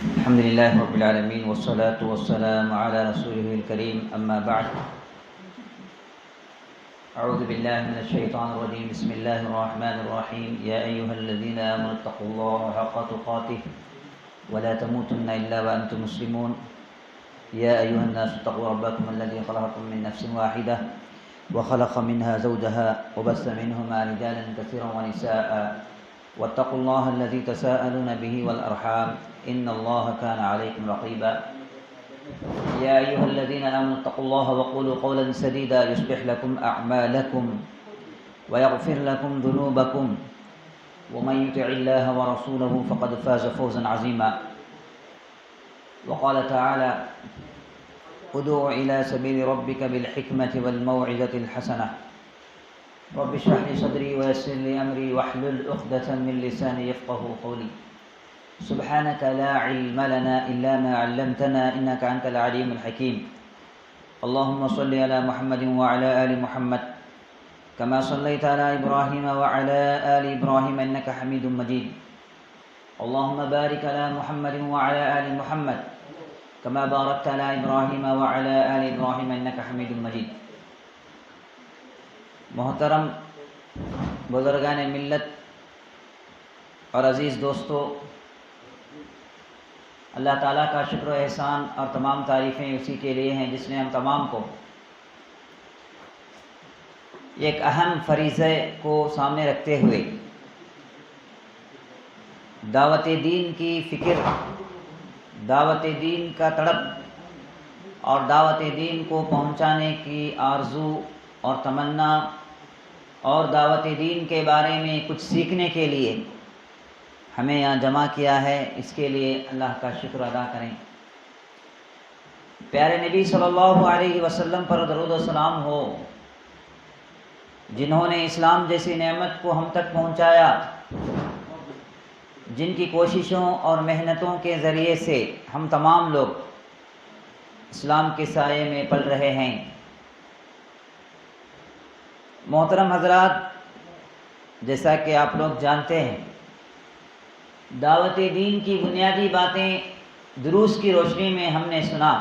الحمد لله رب العالمين والصلاة والسلام على رسوله الكريم أما بعد. أعوذ بالله من الشيطان الرجيم. بسم الله الرحمن الرحيم. يا أيها الذين آمنوا اتقوا الله حق تقاته ولا تموتن إلا وأنتم مسلمون. يا أيها الناس اتقوا ربكم الذي خلقكم من نفس واحدة وخلق منها زوجها وبث منهما رجالا كثيرا ونساء واتقوا الله الذي تساءلون به والأرحام إن الله كان عليكم رقيبا. يا أيها الذين آمنوا اتقوا الله وقولوا قولا سديدا يصلح لكم أعمالكم ويغفر لكم ذنوبكم ومن يطع الله ورسوله فقد فاز فوزا عظيما. وقال تعالى ادع إلى سبيل ربك بالحكمة والموعظة الحسنة رب اشرح لي صدري ويسر لي أمري واحلل عقدة من لساني يفقهوا قولي. سبحانك لا علم لنا إلا ما علمتنا إنك أنت العليم الحكيم. اللهم صل على محمد وعلى آل محمد كما صليت على إبراهيم وعلى آل إبراهيم إنك حميد مجيد. اللهم بارك على محمد وعلى آل محمد كما باركت على إبراهيم وعلى آل إبراهيم إنك حميد مجيد. محترم بزرگان ملت اور عزیز دوستو، اللہ تعالیٰ کا شکر و احسان اور تمام تعریفیں اسی کے لیے ہیں جس نے ہم تمام کو ایک اہم فریضے کو سامنے رکھتے ہوئے دعوت دین کی فکر، دعوت دین کا تڑپ اور دعوت دین کو پہنچانے کی آرزو اور تمنا اور دعوت دین کے بارے میں کچھ سیکھنے کے لیے ہمیں یہاں جمع کیا ہے. اس کے لیے اللہ کا شکر ادا کریں. پیارے نبی صلی اللہ علیہ وسلم پر درود و سلام ہو، جنہوں نے اسلام جیسی نعمت کو ہم تک پہنچایا، جن کی کوششوں اور محنتوں کے ذریعے سے ہم تمام لوگ اسلام کے سائے میں پل رہے ہیں. محترم حضرات، جیسا کہ آپ لوگ جانتے ہیں، دعوت دین کی بنیادی باتیں دروس کی روشنی میں ہم نے سنا.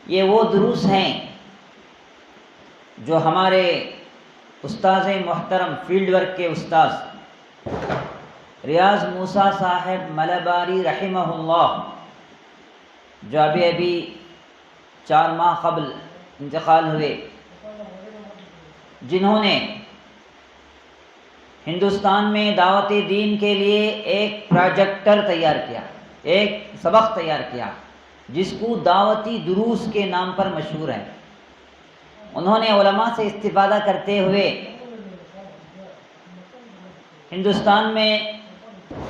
یہ وہ دروس ہیں جو ہمارے استاذ محترم فیلڈ ورک کے استاذ ریاض موسیٰ صاحب ملباری رحمہ اللہ، جو ابھی 4 ماہ قبل انتقال ہوئے، جنہوں نے ہندوستان میں دعوت دین کے لیے ایک پروجیکٹر تیار کیا، ایک سبق تیار کیا جس کو دعوتی دروس کے نام پر مشہور ہے. انہوں نے علماء سے استفادہ کرتے ہوئے ہندوستان میں،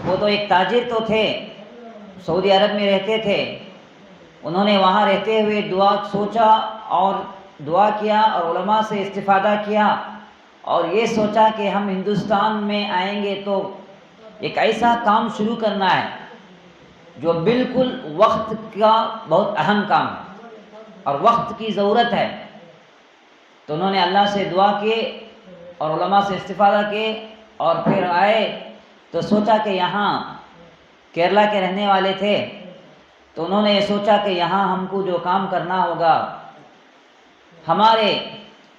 وہ تو ایک تاجر تو تھے، سعودی عرب میں رہتے تھے، انہوں نے وہاں رہتے ہوئے دعا سوچا اور دعا کیا اور علماء سے استفادہ کیا اور یہ سوچا کہ ہم ہندوستان میں آئیں گے تو ایک ایسا کام شروع کرنا ہے جو بالکل وقت کا بہت اہم کام ہے اور وقت کی ضرورت ہے. تو انہوں نے اللہ سے دعا کی اور علماء سے استفادہ کی اور پھر آئے تو سوچا کہ یہاں کیرلا کے رہنے والے تھے، تو انہوں نے یہ سوچا کہ یہاں ہم کو جو کام کرنا ہوگا، ہمارے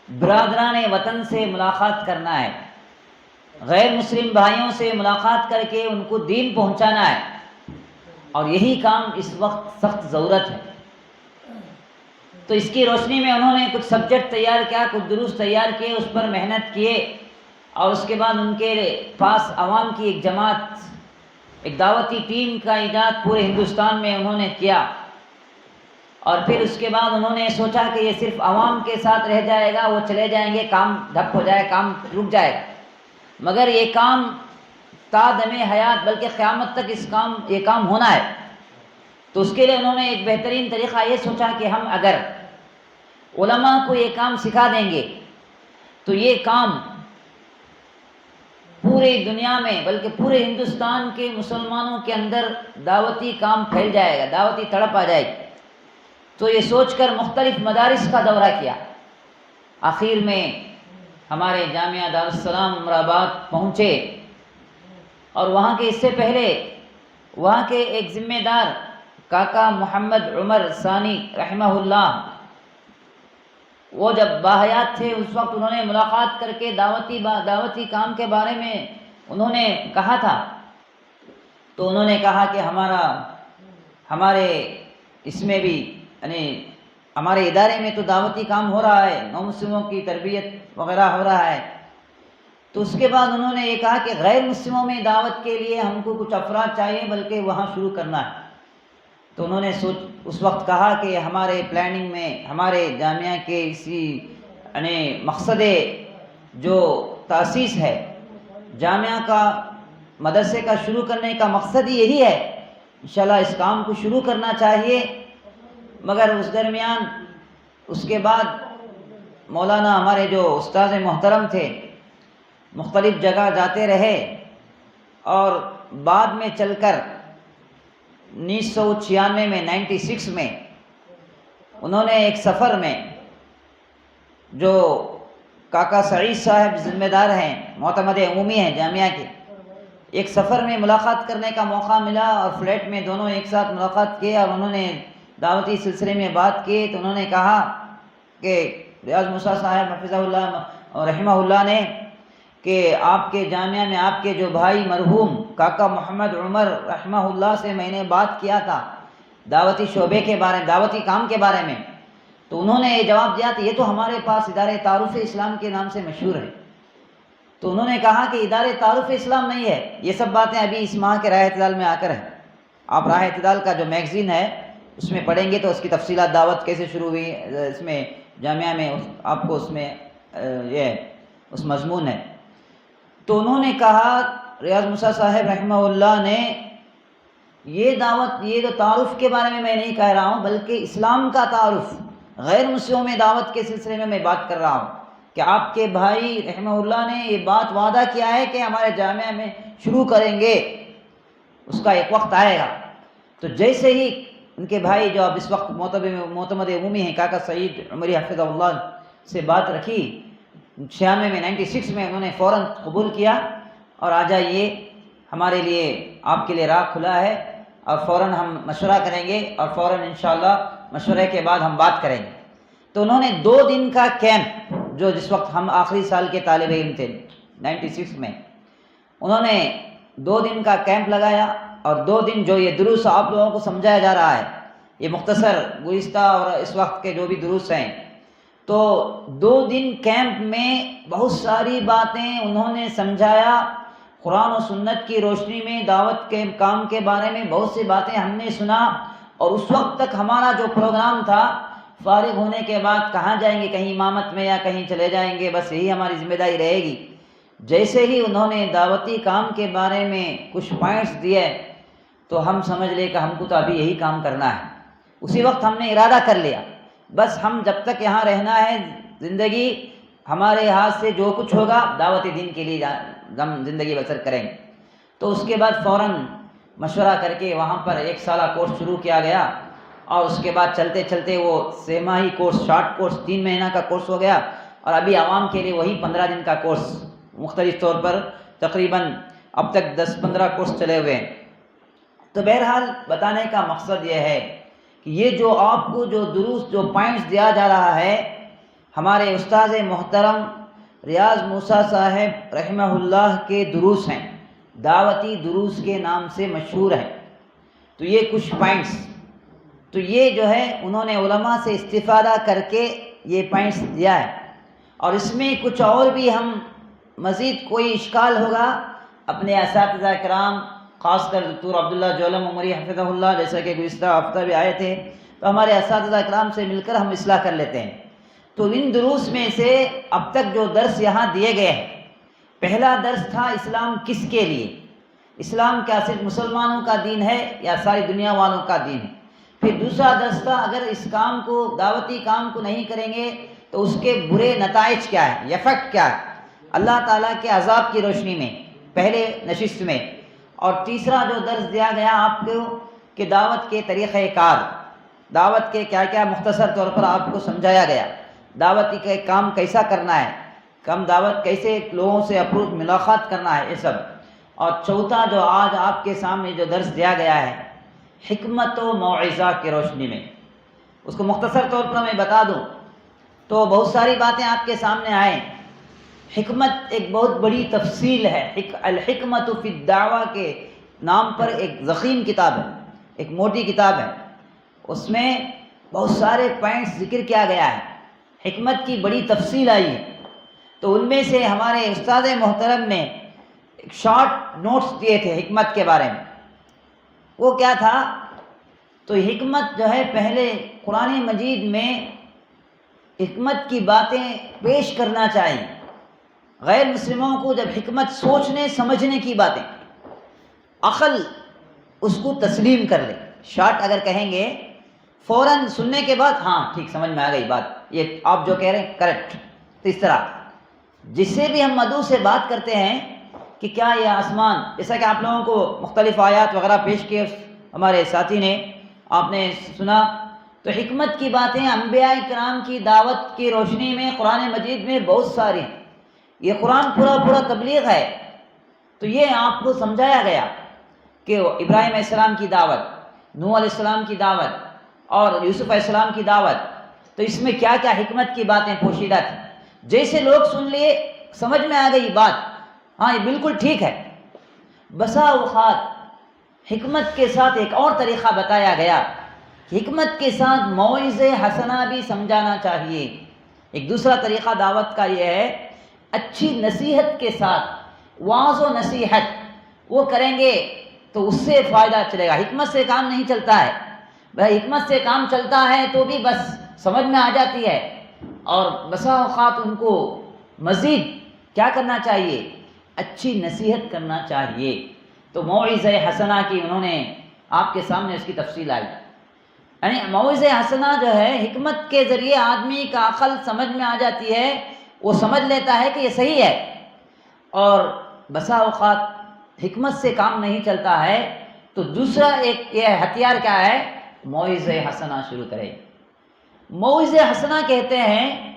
برادران وطن سے ملاقات کرنا ہے، غیر مسلم بھائیوں سے ملاقات کر کے ان کو دین پہنچانا ہے، اور یہی کام اس وقت سخت ضرورت ہے. تو اس کی روشنی میں انہوں نے کچھ سبجیکٹ تیار کیا، کچھ دروس تیار کیے، اس پر محنت کیے اور اس کے بعد ان کے پاس عوام کی ایک جماعت، ایک دعوتی ٹیم کا ایجاد پورے ہندوستان میں انہوں نے کیا. اور پھر اس کے بعد انہوں نے سوچا کہ یہ صرف عوام کے ساتھ رہ جائے گا، وہ چلے جائیں گے، کام ڈھپ ہو جائے، کام رک جائے گا، مگر یہ کام تا دم حیات بلکہ قیامت تک یہ کام ہونا ہے. تو اس کے لیے انہوں نے ایک بہترین طریقہ یہ سوچا کہ ہم اگر علماء کو یہ کام سکھا دیں گے تو یہ کام پوری دنیا میں بلکہ پورے ہندوستان کے مسلمانوں کے اندر دعوتی کام پھیل جائے گا، دعوتی تڑپ آ جائے گی. تو یہ سوچ کر مختلف مدارس کا دورہ کیا. آخر میں ہمارے جامعہ دارالسلام عمر آباد پہنچے اور وہاں کے اس سے پہلے وہاں کے ایک ذمہ دار کاکا محمد عمر ثانی رحمہ اللہ، وہ جب باحیات تھے اس وقت انہوں نے ملاقات کر کے دعوتی کام کے بارے میں انہوں نے کہا تھا، تو انہوں نے کہا کہ ہمارے اس میں بھی یعنی ہمارے ادارے میں تو دعوتی کام ہو رہا ہے، نو مسلموں کی تربیت وغیرہ ہو رہا ہے۔ تو اس کے بعد انہوں نے یہ کہا کہ غیر مسلموں میں دعوت کے لیے ہم کو کچھ افراد چاہیے، بلکہ وہاں شروع کرنا ہے۔ تو انہوں نے اس وقت کہا کہ ہمارے پلاننگ میں ہمارے جامعہ کے اسی یعنی مقصد جو تاسیس ہے جامعہ کا، مدرسے کا شروع کرنے کا مقصد یہی ہے، انشاءاللہ اس کام کو شروع کرنا چاہیے۔ مگر اس درمیان اس کے بعد مولانا ہمارے جو استاد محترم تھے مختلف جگہ جاتے رہے، اور بعد میں چل کر 1996 میں 96 میں انہوں نے ایک سفر میں، جو کاکا سعید صاحب ذمہ دار ہیں، معتمد عمومی ہیں جامعہ کے، ایک سفر میں ملاقات کرنے کا موقع ملا، اور فلیٹ میں دونوں ایک ساتھ ملاقات کیے، اور انہوں نے دعوتی سلسلے میں بات کی۔ تو انہوں نے کہا کہ ریاض موسیٰ صاحب حفظہ اللہ رحمہ اللہ نے کہ آپ کے جامعہ میں آپ کے جو بھائی مرحوم کاکا محمد عمر رحمہ اللہ سے میں نے بات کیا تھا دعوتی شعبے کے بارے میں، دعوتی کام کے بارے میں، تو انہوں نے یہ جواب دیا کہ یہ تو ہمارے پاس ادارے تعارف اسلام کے نام سے مشہور ہے۔ تو انہوں نے کہا کہ ادارے تعارف اسلام نہیں ہے، یہ سب باتیں ابھی اس ماہ کے راہ اعتدال میں آ کر ہیں۔ آپ راہ اعتدال کا جو میگزین ہے اس میں پڑھیں گے تو اس کی تفصیلات، دعوت کیسے شروع ہوئی، اس میں جامعہ میں آپ کو اس میں اس مضمون ہے۔ تو انہوں نے کہا ریاض موسیٰ صاحب رحمہ اللہ نے، یہ دعوت، یہ جو تعارف کے بارے میں نہیں کہہ رہا ہوں، بلکہ اسلام کا تعارف، غیر مسلموں میں دعوت کے سلسلے میں بات کر رہا ہوں کہ آپ کے بھائی رحمہ اللہ نے یہ بات وعدہ کیا ہے کہ ہمارے جامعہ میں شروع کریں گے، اس کا ایک وقت آئے گا۔ تو جیسے ہی ان کے بھائی جو اب اس وقت معتمد عمومی ہیں کاکا سعید عمری حفظہ اللہ سے بات رکھی 96 میں 96 میں، انہوں نے فوراً قبول کیا، اور آ جائیے ہمارے لیے، آپ کے لیے راہ کھلا ہے، اور فوراً ہم مشورہ کریں گے، اور فوراً انشاءاللہ مشورے کے بعد ہم بات کریں گے۔ تو انہوں نے 2 دن کا کیمپ، جو جس وقت ہم آخری سال کے طالب علم تھے 96 میں، انہوں نے 2 دن کا کیمپ لگایا، اور 2 دن جو یہ دروس آپ لوگوں کو سمجھایا جا رہا ہے، یہ مختصر گزشتہ اور اس وقت کے جو بھی دروس ہیں، تو 2 دن کیمپ میں بہت ساری باتیں انہوں نے سمجھایا، قرآن و سنت کی روشنی میں دعوت کے کام کے بارے میں بہت سی باتیں ہم نے سنا۔ اور اس وقت تک ہمارا جو پروگرام تھا، فارغ ہونے کے بعد کہاں جائیں گے، کہیں امامت میں یا کہیں چلے جائیں گے، بس یہی ہماری ذمہ داری رہے گی۔ جیسے ہی انہوں نے دعوتی کام کے بارے میں کچھ پوائنٹس دیے، تو ہم سمجھ لے کہ ہم کو تو ابھی یہی کام کرنا ہے۔ اسی وقت ہم نے ارادہ کر لیا، بس ہم جب تک یہاں رہنا ہے، زندگی ہمارے ہاتھ سے جو کچھ ہوگا دعوتی دین کے لیے ہم زندگی بسر کریں گے۔ تو اس کے بعد فوراً مشورہ کر کے وہاں پر 1 سالہ کورس شروع کیا گیا، اور اس کے بعد چلتے چلتے وہ 6 ماہی کورس، شارٹ کورس 3 مہینہ کا کورس ہو گیا، اور ابھی عوام کے لیے وہی 15 دن کا کورس مختلف طور پر تقریباً اب تک 10-15 کورس چلے ہوئے ہیں۔ تو بہرحال بتانے کا مقصد یہ ہے کہ یہ جو آپ کو جو دروس، جو پوائنٹس دیا جا رہا ہے، ہمارے استاد محترم ریاض موسیٰ صاحب رحمہ اللہ کے دروس ہیں، دعوتی دروس کے نام سے مشہور ہیں۔ تو یہ کچھ پوائنٹس، تو یہ جو ہے انہوں نے علماء سے استفادہ کر کے یہ پوائنٹس دیا ہے، اور اس میں کچھ اور بھی ہم مزید کوئی اشکال ہوگا اپنے اساتذہ کرام، خاص کر دکتور عبداللہ جولم عمری حفظہ اللہ، جیسا کہ گزشتہ ہفتہ بھی آئے تھے، تو ہمارے اساتذہ کرام سے مل کر ہم اصلاح کر لیتے ہیں۔ تو ان دروس میں سے اب تک جو درس یہاں دیے گئے ہیں، پہلا درس تھا اسلام کس کے لیے، اسلام کیا صرف مسلمانوں کا دین ہے یا ساری دنیا والوں کا دین ہے۔ پھر دوسرا درس تھا اگر اس کام کو، دعوتی کام کو نہیں کریں گے تو اس کے برے نتائج کیا ہے، ایفیکٹ کیا ہے اللہ تعالیٰ کے عذاب کی روشنی میں، پہلے نشست میں۔ اور تیسرا جو درس دیا گیا آپ کو کہ دعوت کے طریقہ کار، دعوت کے کیا کیا مختصر طور پر آپ کو سمجھایا گیا، دعوتی کا کام کیسا کرنا ہے، کم دعوت کیسے لوگوں سے اپروچ ملاقات کرنا ہے، یہ سب۔ اور چوتھا جو آج آپ کے سامنے جو درس دیا گیا ہے حکمت و موعظہ کی روشنی میں، اس کو مختصر طور پر میں بتا دوں تو بہت ساری باتیں آپ کے سامنے آئیں۔ حکمت ایک بہت بڑی تفصیل ہے، الحکمت فی الدعوہ کے نام پر ایک ضخیم کتاب ہے، ایک موٹی کتاب ہے، اس میں بہت سارے پوائنٹس ذکر کیا گیا ہے، حکمت کی بڑی تفصیل آئی ہے۔ تو ان میں سے ہمارے استاد محترم نے ایک شارٹ نوٹس دیے تھے حکمت کے بارے میں۔ وہ کیا تھا؟ تو حکمت جو ہے، پہلے قرآن مجید میں حکمت کی باتیں پیش کرنا چاہیے غیر مسلموں کو۔ جب حکمت سوچنے سمجھنے کی باتیں، عقل اس کو تسلیم کر لے، شارٹ اگر کہیں گے فوراً سننے کے بعد ہاں ٹھیک سمجھ میں آ گئی بات، یہ آپ جو کہہ رہے ہیں کریکٹ۔ تو اس طرح جس سے بھی ہم مدعو سے بات کرتے ہیں کہ کیا یہ آسمان، جیسا کہ آپ لوگوں کو مختلف آیات وغیرہ پیش کیے ہمارے ساتھی نے، آپ نے سنا، تو حکمت کی باتیں انبیاء کرام کی دعوت کی روشنی میں قرآن مجید میں بہت ساری ہیں۔ یہ قرآن پورا تبلیغ ہے۔ تو یہ آپ کو سمجھایا گیا کہ ابراہیم علیہ السلام کی دعوت، نوح علیہ السلام کی دعوت اور یوسف علیہ السلام کی دعوت، تو اس میں کیا کیا حکمت کی باتیں پوشیدہ تھیں۔ جیسے لوگ سن لیے، سمجھ میں آ گئی بات، ہاں یہ بالکل ٹھیک ہے۔ بسا اوقات حکمت کے ساتھ ایک اور طریقہ بتایا گیا، حکمت کے ساتھ موعظہ حسنہ بھی سمجھانا چاہیے۔ ایک دوسرا طریقہ دعوت کا یہ ہے، اچھی نصیحت کے ساتھ واعظ و نصیحت وہ کریں گے تو اس سے فائدہ چلے گا۔ حکمت سے کام نہیں چلتا ہے بھائی، حکمت سے کام چلتا ہے تو بھی بس سمجھ میں آ جاتی ہے، اور بسا اوقات ان کو مزید کیا کرنا چاہیے، اچھی نصیحت کرنا چاہیے۔ تو موعظہ حسنہ کی انہوں نے آپ کے سامنے اس کی تفصیل آئی، یعنی موعظہ حسنہ جو ہے حکمت کے ذریعے آدمی کا عقل سمجھ میں آ جاتی ہے، وہ سمجھ لیتا ہے کہ یہ صحیح ہے۔ اور بسا اوقات حکمت سے کام نہیں چلتا ہے تو دوسرا ایک یہ ہتھیار کیا ہے، موعظہ حسنہ شروع کرے۔ موعظہ حسنہ کہتے ہیں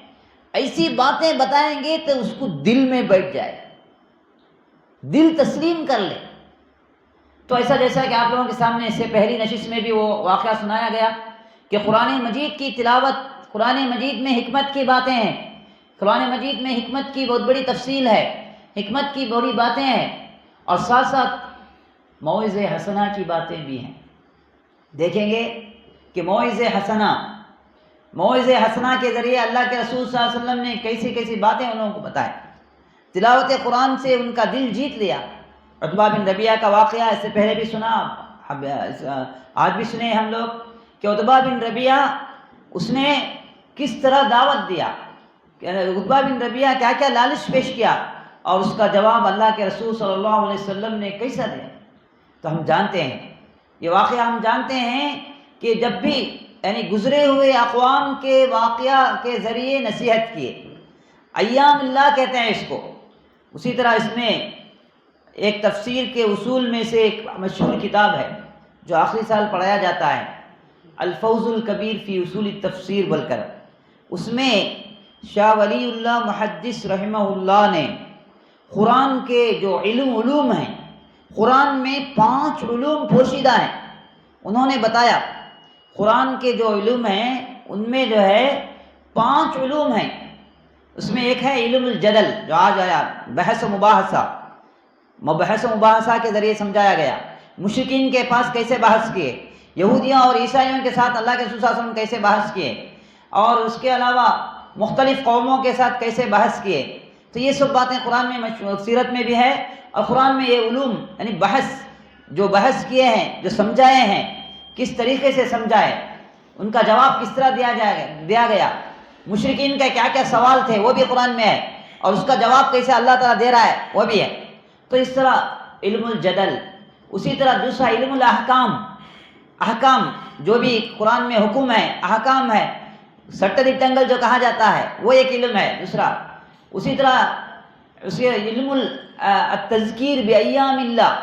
ایسی باتیں بتائیں گے تو اس کو دل میں بیٹھ جائے، دل تسلیم کر لے۔ تو ایسا جیسا کہ آپ لوگوں کے سامنے اس سے پہلی نشست میں بھی وہ واقعہ سنایا گیا کہ قرآن مجید کی تلاوت، قرآن مجید میں حکمت کی باتیں ہیں، قرآن مجید میں حکمت کی بہت بڑی تفصیل ہے، حکمت کی بڑی باتیں ہیں، اور ساتھ ساتھ موعظہ حسنہ کی باتیں بھی ہیں۔ دیکھیں گے کہ موعظہ حسنہ کے ذریعے اللہ کے رسول صلی اللہ علیہ وسلم نے کیسی کیسی باتیں ان لوگوں کو بتائیں۔ تلاوت قرآن سے ان کا دل جیت لیا۔ عتبہ بن ربیعہ کا واقعہ اس سے پہلے بھی سنا، آج بھی سنے ہم لوگ کہ عتبہ بن ربیعہ اس نے کس طرح دعوت دیا، عتبہ بن ربیعہ کیا کیا لالچ پیش کیا، اور اس کا جواب اللہ کے رسول صلی اللہ علیہ وسلم نے کیسا دیا۔ تو ہم جانتے ہیں یہ واقعہ، ہم جانتے ہیں کہ جب بھی یعنی گزرے ہوئے اقوام کے واقعہ کے ذریعے نصیحت کیے، ایام اللہ کہتے ہیں اس کو۔ اسی طرح اس میں ایک تفسیر کے اصول میں سے ایک مشہور کتاب ہے جو آخری سال پڑھایا جاتا ہے، الفوز الکبیر فی اصول التفسیر بول کر، اس میں شاہ ولی اللہ محدث رحمہ اللہ نے قرآن کے جو علوم ہیں، قرآن میں 5 علوم پوشیدہ ہیں، انہوں نے بتایا قرآن کے جو علوم ہیں ان میں جو ہے 5 علوم ہیں۔ اس میں ایک ہے علم الجدل جو آج آیا، بحث و مباحثہ کے ذریعے سمجھایا گیا، مشرکین کے پاس کیسے بحث کیے، یہودیوں اور عیسائیوں کے ساتھ اللہ کے رسول صلی اللہ علیہ وسلم کیسے بحث کیے، اور اس کے علاوہ مختلف قوموں کے ساتھ کیسے بحث کیے۔ تو یہ سب باتیں قرآن میں سیرت میں بھی ہے، اور قرآن میں یہ علوم یعنی بحث کیے ہیں، جو سمجھائے ہیں، کس طریقے سے سمجھائے، ان کا جواب کس طرح دیا گیا، مشرکین کے کیا کیا سوال تھے وہ بھی قرآن میں ہے، اور اس کا جواب کیسے اللہ تعالیٰ دے رہا ہے وہ بھی ہے۔ تو اس طرح علم الجدل، اسی طرح دوسرا علم الاحکام، احکام جو بھی قرآن میں حکم ہے، احکام ہے، سٹر ریکٹینگل جو کہا جاتا ہے وہ ایک علم ہے دوسرا۔ اسی طرح علم التذکیر بایام اللہ،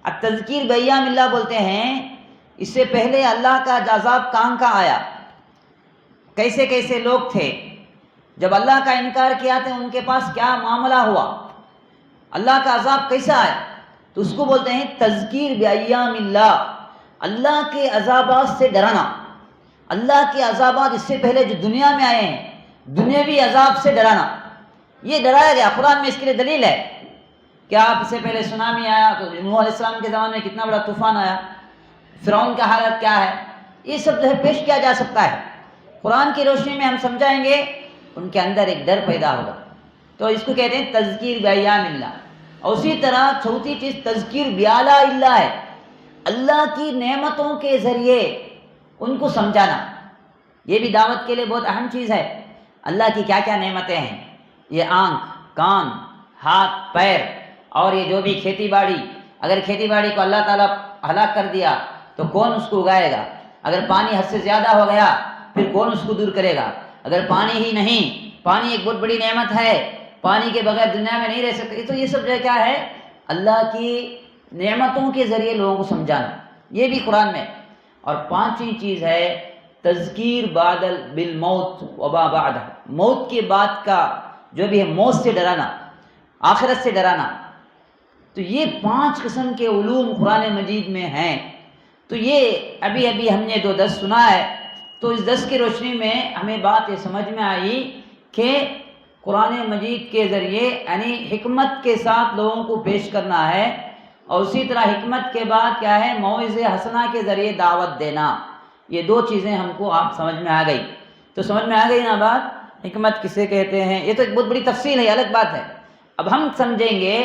التذکیر بایام اللہ بولتے ہیں اس سے پہلے اللہ کا عذاب کہاں آیا، کیسے کیسے لوگ تھے، جب اللہ کا انکار کیا تو ان کے پاس کیا معاملہ ہوا، اللہ کا عذاب کیسا آیا، تو اس کو بولتے ہیں تذکیر بایام اللہ، اللہ کے عذابات سے ڈرانا۔ اللہ کے عذابات اس سے پہلے جو دنیا میں آئے ہیں، دنیاوی عذاب سے ڈرانا، یہ ڈرایا گیا۔ قرآن میں اس کے لیے دلیل ہے کہ آپ اس سے پہلے سونامی آیا تو نوح علیہ السلام کے زمانے میں کتنا بڑا طوفان آیا، فرعون کا حالت کیا ہے، یہ سب جو ہے پیش کیا جا سکتا ہے۔ قرآن کی روشنی میں ہم سمجھائیں گے، ان کے اندر ایک ڈر پیدا ہوگا۔ تو اس کو کہتے ہیں تذکیر بایام اللہ۔ اور اسی طرح چوتھی چیز تذکیر بیالا اللہ ہے، اللہ کی نعمتوں کے ذریعے ان کو سمجھانا۔ یہ بھی دعوت کے لیے بہت اہم چیز ہے۔ اللہ کی کیا کیا نعمتیں ہیں، یہ آنکھ، کان، ہاتھ، پیر، اور یہ جو بھی کھیتی باڑی، اگر کھیتی باڑی کو اللہ تعالیٰ ہلاک کر دیا تو کون اس کو اگائے گا؟ اگر پانی حد سے زیادہ ہو گیا پھر کون اس کو دور کرے گا؟ اگر پانی ہی نہیں، پانی ایک بہت بڑی نعمت ہے، پانی کے بغیر دنیا میں نہیں رہ سکتے۔ تو یہ سب جو کیا ہے، اللہ کی نعمتوں کے ذریعے لوگوں کو سمجھانا، یہ بھی قرآن میں۔ اور پانچویں چیز ہے تذکیر بعد بالموت وما بعدہ، موت کے بعد کا جو بھی ہے، موت سے ڈرانا، آخرت سے ڈرانا۔ تو یہ 5 قسم کے علوم قرآن مجید میں ہیں۔ تو یہ ابھی ہم نے 2 درس سنا ہے، تو اس درس کی روشنی میں ہمیں بات یہ سمجھ میں آئی کہ قرآن مجید کے ذریعے یعنی حکمت کے ساتھ لوگوں کو پیش کرنا ہے، اور اسی طرح حکمت کے بعد کیا ہے، موعظہ حسنہ کے ذریعے دعوت دینا۔ یہ 2 چیزیں ہم کو آپ سمجھ میں آ گئی۔ تو سمجھ میں آ گئی نا بات، حکمت کسے کہتے ہیں، یہ تو ایک بہت بڑی تفصیل ہے، الگ بات ہے۔ اب ہم سمجھیں گے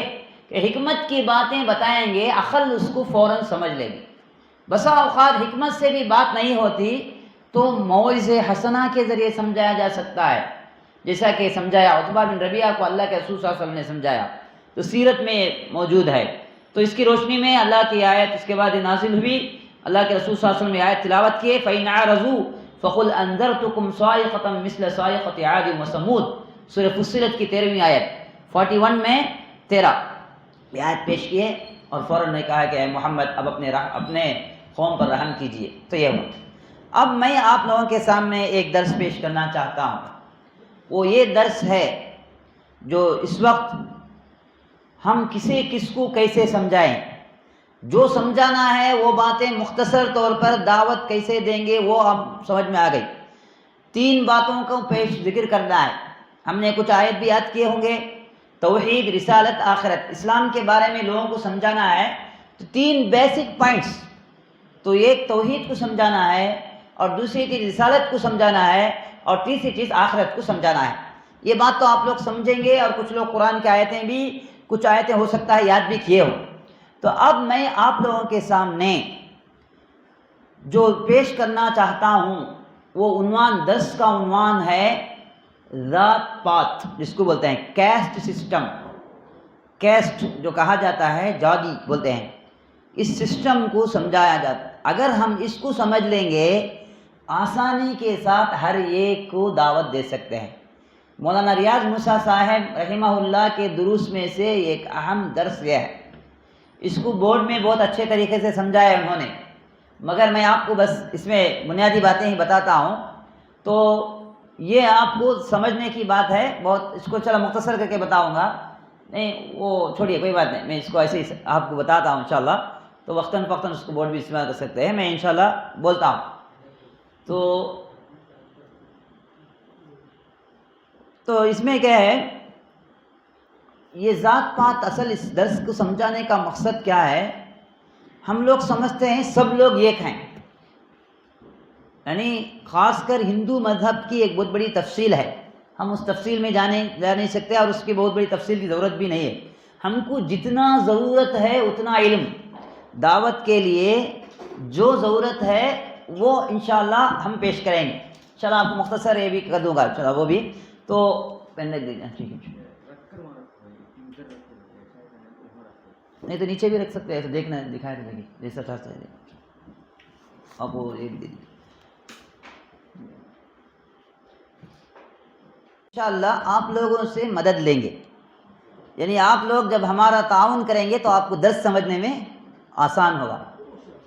کہ حکمت کی باتیں بتائیں گے، عقل اس کو فوراً سمجھ لے گی۔ بسا اوقات حکمت سے بھی بات نہیں ہوتی تو موعظہ حسنہ کے ذریعے سمجھایا جا سکتا ہے، جیسا کہ سمجھایا عتبہ بن ربیعہ کو اللہ کے رسول صلی اللہ علیہ وسلم نے سمجھایا، تو سیرت میں موجود ہے۔ تو اس کی روشنی میں اللہ کی آیت اس کے بعد نازل ہوئی، اللہ کے رسول صلی اللہ علیہ وسلم نے آیت تلاوت کیے، فَإِنْ عَرَضُوا فَقُلْ أَنذَرْتُكُمْ صَاعِقَةً مِثْلَ صَاعِقَةِ عَادٍ وَثَمُودَ، سورہ فصلت کی 13ویں آیت 41 میں 13 یہ آیت پیش کیے، اور فوراً نے کہا کہ اے محمد اب اپنے قوم پر رحم کیجیے۔ تو یہ ہوا۔ اب میں آپ لوگوں کے سامنے ایک درس پیش کرنا چاہتا ہوں، وہ یہ درس ہے جو اس وقت ہم کس کو کیسے سمجھائیں، جو سمجھانا ہے وہ باتیں مختصر طور پر دعوت کیسے دیں گے وہ اب سمجھ میں آ گئی۔ 3 باتوں کو پیش ذکر کرنا ہے۔ ہم نے کچھ آیت بھی یاد کیے ہوں گے، توحید، رسالت، آخرت، اسلام کے بارے میں لوگوں کو سمجھانا ہے۔ تو 3 بیسک پوائنٹس، تو ایک توحید کو سمجھانا ہے، اور دوسری چیز رسالت کو سمجھانا ہے، اور تیسری چیز آخرت کو سمجھانا ہے۔ یہ بات تو آپ لوگ سمجھیں گے، اور کچھ لوگ قرآن کی آیتیں بھی، کچھ آیتیں ہو سکتا ہے یاد بھی کیے ہو۔ تو اب میں آپ لوگوں کے سامنے جو پیش کرنا چاہتا ہوں وہ عنوان، درس کا عنوان ہے ذات پات، جس کو بولتے ہیں کیسٹ سسٹم۔ کیسٹ جو کہا جاتا ہے، جاگی بولتے ہیں، اس سسٹم کو سمجھایا جاتا ہے۔ اگر ہم اس کو سمجھ لیں گے آسانی کے ساتھ ہر ایک کو دعوت دے سکتے ہیں۔ مولانا ریاض موسیٰ صاحب رحمہ اللہ کے دروس میں سے ایک اہم درس یہ ہے، اس کو بورڈ میں بہت اچھے طریقے سے سمجھایا ہے انہوں نے، مگر میں آپ کو بس اس میں بنیادی باتیں ہی بتاتا ہوں۔ تو یہ آپ کو سمجھنے کی بات ہے بہت، اس کو چلا مختصر کر کے بتاؤں گا، نہیں وہ چھوڑیے کوئی بات نہیں، میں اس کو ایسے ہی آپ کو بتاتا ہوں انشاءاللہ۔ تو وقتاً فوقتاً اس کو بورڈ بھی استعمال کر سکتے ہیں، میں انشاءاللہ بولتا ہوں۔ تو اس میں کیا ہے، یہ ذات پات، اصل اس درس کو سمجھانے کا مقصد کیا ہے، ہم لوگ سمجھتے ہیں سب لوگ ایک ہیں، یعنی خاص کر ہندو مذہب کی ایک بہت بڑی تفصیل ہے، ہم اس تفصیل میں جا نہیں سکتے، اور اس کی بہت بڑی تفصیل کی ضرورت بھی نہیں ہے۔ ہم کو جتنا ضرورت ہے اتنا علم دعوت کے لیے جو ضرورت ہے وہ انشاءاللہ ہم پیش کریں گے۔ چلو آپ کو مختصر یہ بھی کر دوں گا، چلو وہ بھی تو پین رکھ دیجیے، ٹھیک ہے، نہیں تو نیچے بھی رکھ سکتے ہیں، ایسے دیکھنا دکھائے دے گی جیسا چاہتے ہیں آپ وہ یہ بھی دے دیجیے۔ انشاءاللہ آپ لوگوں سے مدد لیں گے، یعنی آپ لوگ جب ہمارا تعاون کریں گے تو آپ کو درس سمجھنے میں آسان ہوگا۔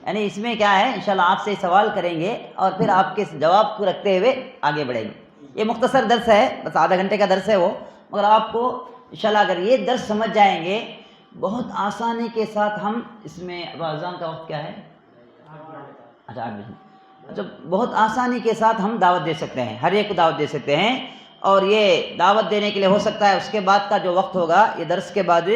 یعنی اس میں کیا ہے، انشاءاللہ آپ سے سوال کریں گے اور پھر آپ کے جواب کو رکھتے ہوئے آگے بڑھیں گے۔ یہ مختصر درس ہے، بس آدھا گھنٹے کا درس ہے وہ، مگر آپ کو انشاءاللہ اگر یہ درس سمجھ جائیں گے بہت آسانی کے ساتھ ہم اس میں، اب اذان کا وقت کیا ہے؟ اچھا 8 بجے. اچھا، بہت آسانی کے ساتھ ہم دعوت دے سکتے ہیں، ہر ایک کو دعوت دے سکتے ہیں. اور یہ دعوت دینے کے لیے ہو سکتا ہے اس کے بعد کا جو وقت ہوگا، یہ درس کے بعد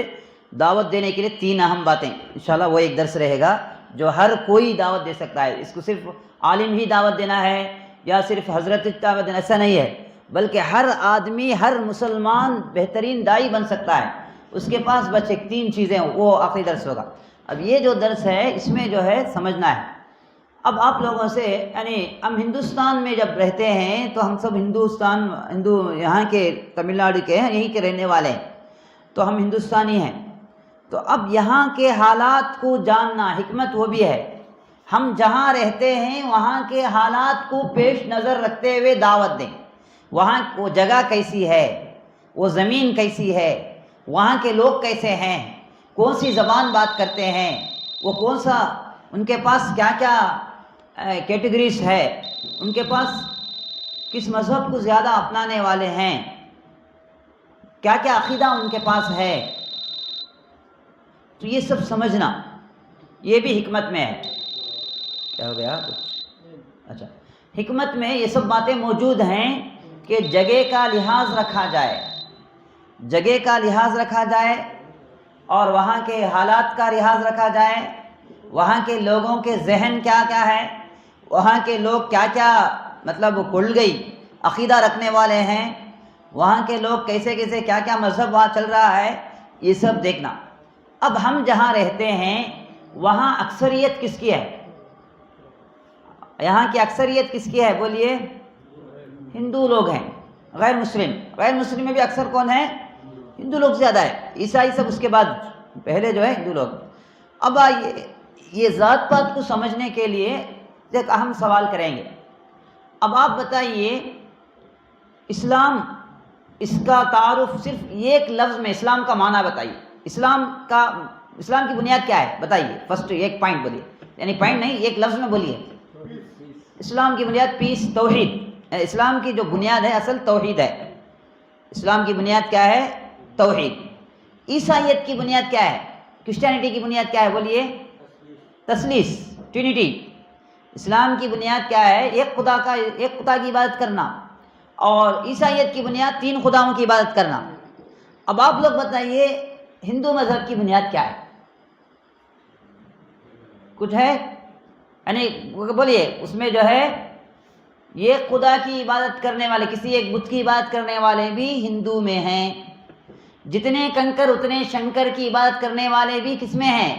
دعوت دینے کے لیے 3 اہم باتیں انشاءاللہ وہ ایک درس رہے گا جو ہر کوئی دعوت دے سکتا ہے. اس کو صرف عالم ہی دعوت دینا ہے یا صرف حضرت دعوت دینا، ایسا نہیں ہے، بلکہ ہر آدمی، ہر مسلمان بہترین داعی بن سکتا ہے. اس کے پاس بس ایک 3 چیزیں، وہ آخری درس ہوگا. اب یہ جو درس ہے اس میں جو ہے سمجھنا ہے. اب آپ لوگوں سے، یعنی ہم ہندوستان میں جب رہتے ہیں تو ہم سب ہندو یہاں کے تمل ناڈو کے ہیں، یہیں کے رہنے والے ہیں، تو ہم ہندوستانی ہیں. تو اب یہاں کے حالات کو جاننا، حکمت وہ بھی ہے. ہم جہاں رہتے ہیں وہاں کے حالات کو پیش نظر رکھتے ہوئے دعوت دیں. وہاں وہ جگہ کیسی ہے، وہ زمین کیسی ہے، وہاں کے لوگ کیسے ہیں، کون سی زبان بات کرتے ہیں، وہ کون سا، ان کے پاس کیا کیا کیٹیگریز ہے، ان کے پاس کس مذہب کو زیادہ اپنانے والے ہیں، کیا کیا عقیدہ ان کے پاس ہے. تو یہ سب سمجھنا، یہ بھی حکمت میں ہے. کیا ہو گیا کچھ؟ اچھا، حکمت میں یہ سب باتیں موجود ہیں کہ جگہ کا لحاظ رکھا جائے، جگہ کا لحاظ رکھا جائے، اور وہاں کے حالات کا لحاظ رکھا جائے، وہاں کے لوگوں کے ذہن کیا کیا ہے، وہاں کے لوگ کیا کیا مطلب کل گئی عقیدہ رکھنے والے ہیں، وہاں کے لوگ کیسے کیسے کیا کیا مذہب وہاں چل رہا ہے، یہ سب دیکھنا. اب ہم جہاں رہتے ہیں وہاں اکثریت کس کی ہے؟ یہاں کی اکثریت کس کی ہے بولیے؟ ہندو لوگ ہیں. غیر مسلم میں بھی اکثر کون ہے؟ ہندو لوگ زیادہ ہے. عیسائی سب اس کے بعد، پہلے جو ہے ہندو لوگ. اب آئیے یہ ذات پات کو سمجھنے کے لیے ایک اہم سوال کریں گے. اب آپ بتائیے، اسلام، اس کا تعارف صرف ایک لفظ میں، اسلام کا معنی بتائیے. اسلام کی بنیاد کیا ہے بتائیے؟ فرسٹ ایک پوائنٹ بولیے، یعنی پوائنٹ نہیں، ایک لفظ میں بولیے. اسلام کی بنیاد پیس، توحید. اسلام کی جو بنیاد ہے اصل توحید ہے. اسلام کی بنیاد کیا ہے؟ توحید. عیسائیت کی بنیاد کیا ہے؟ کرسچینٹی کی بنیاد کیا ہے بولیے؟ تثلیث، ٹرینٹی. اسلام کی بنیاد کیا ہے؟ ایک خدا کی عبادت کرنا. اور عیسائیت کی بنیاد 3 خداؤں کی عبادت کرنا. اب آپ لوگ بتائیے ہندو مذہب کی بنیاد کیا ہے؟ کچھ ہے؟ یعنی بولیے، اس میں جو ہے ایک خدا کی عبادت کرنے والے، کسی ایک بت کی عبادت کرنے والے بھی ہندو میں ہیں. جتنے کنکر اتنے شنکر کی عبادت کرنے والے بھی کس میں ہیں؟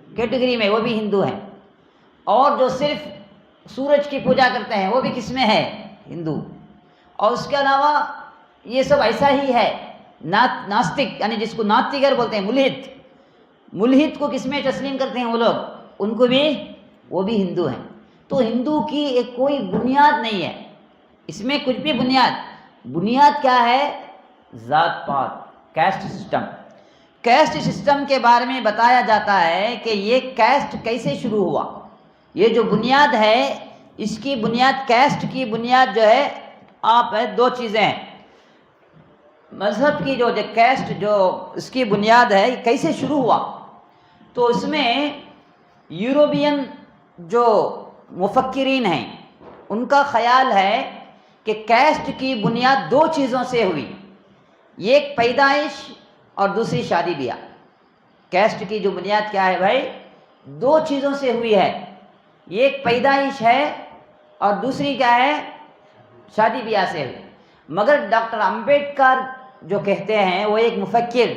کیٹیگری میں، وہ بھی ہندو ہیں. اور جو صرف سورج کی پوجا کرتے ہیں وہ بھی کس میں ہے؟ ہندو. اور اس کے علاوہ یہ سب ایسا ہی ہے. ناستک، یعنی جس کو ناتیگر بولتے ہیں، ملحد کو کس میں تسلیم کرتے ہیں وہ لوگ؟ ان کو بھی، وہ بھی ہندو ہیں. تو ہندو کی ایک کوئی بنیاد نہیں ہے، اس میں کچھ بھی بنیاد کیا ہے؟ ذات پات، کیسٹ سسٹم. کیسٹ سسٹم کے بارے میں بتایا جاتا ہے کہ یہ کیسٹ کیسے شروع ہوا. یہ جو بنیاد ہے، اس کی بنیاد، کیسٹ کی بنیاد جو ہے، آپ 2 چیزیں ہیں. مذہب کی جو کیسٹ، جو اس کی بنیاد ہے، کیسے شروع ہوا؟ تو اس میں یوروپین جو مفکرین ہیں ان کا خیال ہے کہ کیسٹ کی بنیاد 2 چیزوں سے ہوئی. ایک پیدائش اور دوسری شادی بیاہ. کیسٹ کی جو بنیاد کیا ہے بھائی؟ 2 چیزوں سے ہوئی ہے. ایک پیدائش ہے اور دوسری کیا ہے؟ شادی بیاہ سے ہوئی. مگر ڈاکٹر امبیڈکر جو کہتے ہیں، وہ ایک مفکر،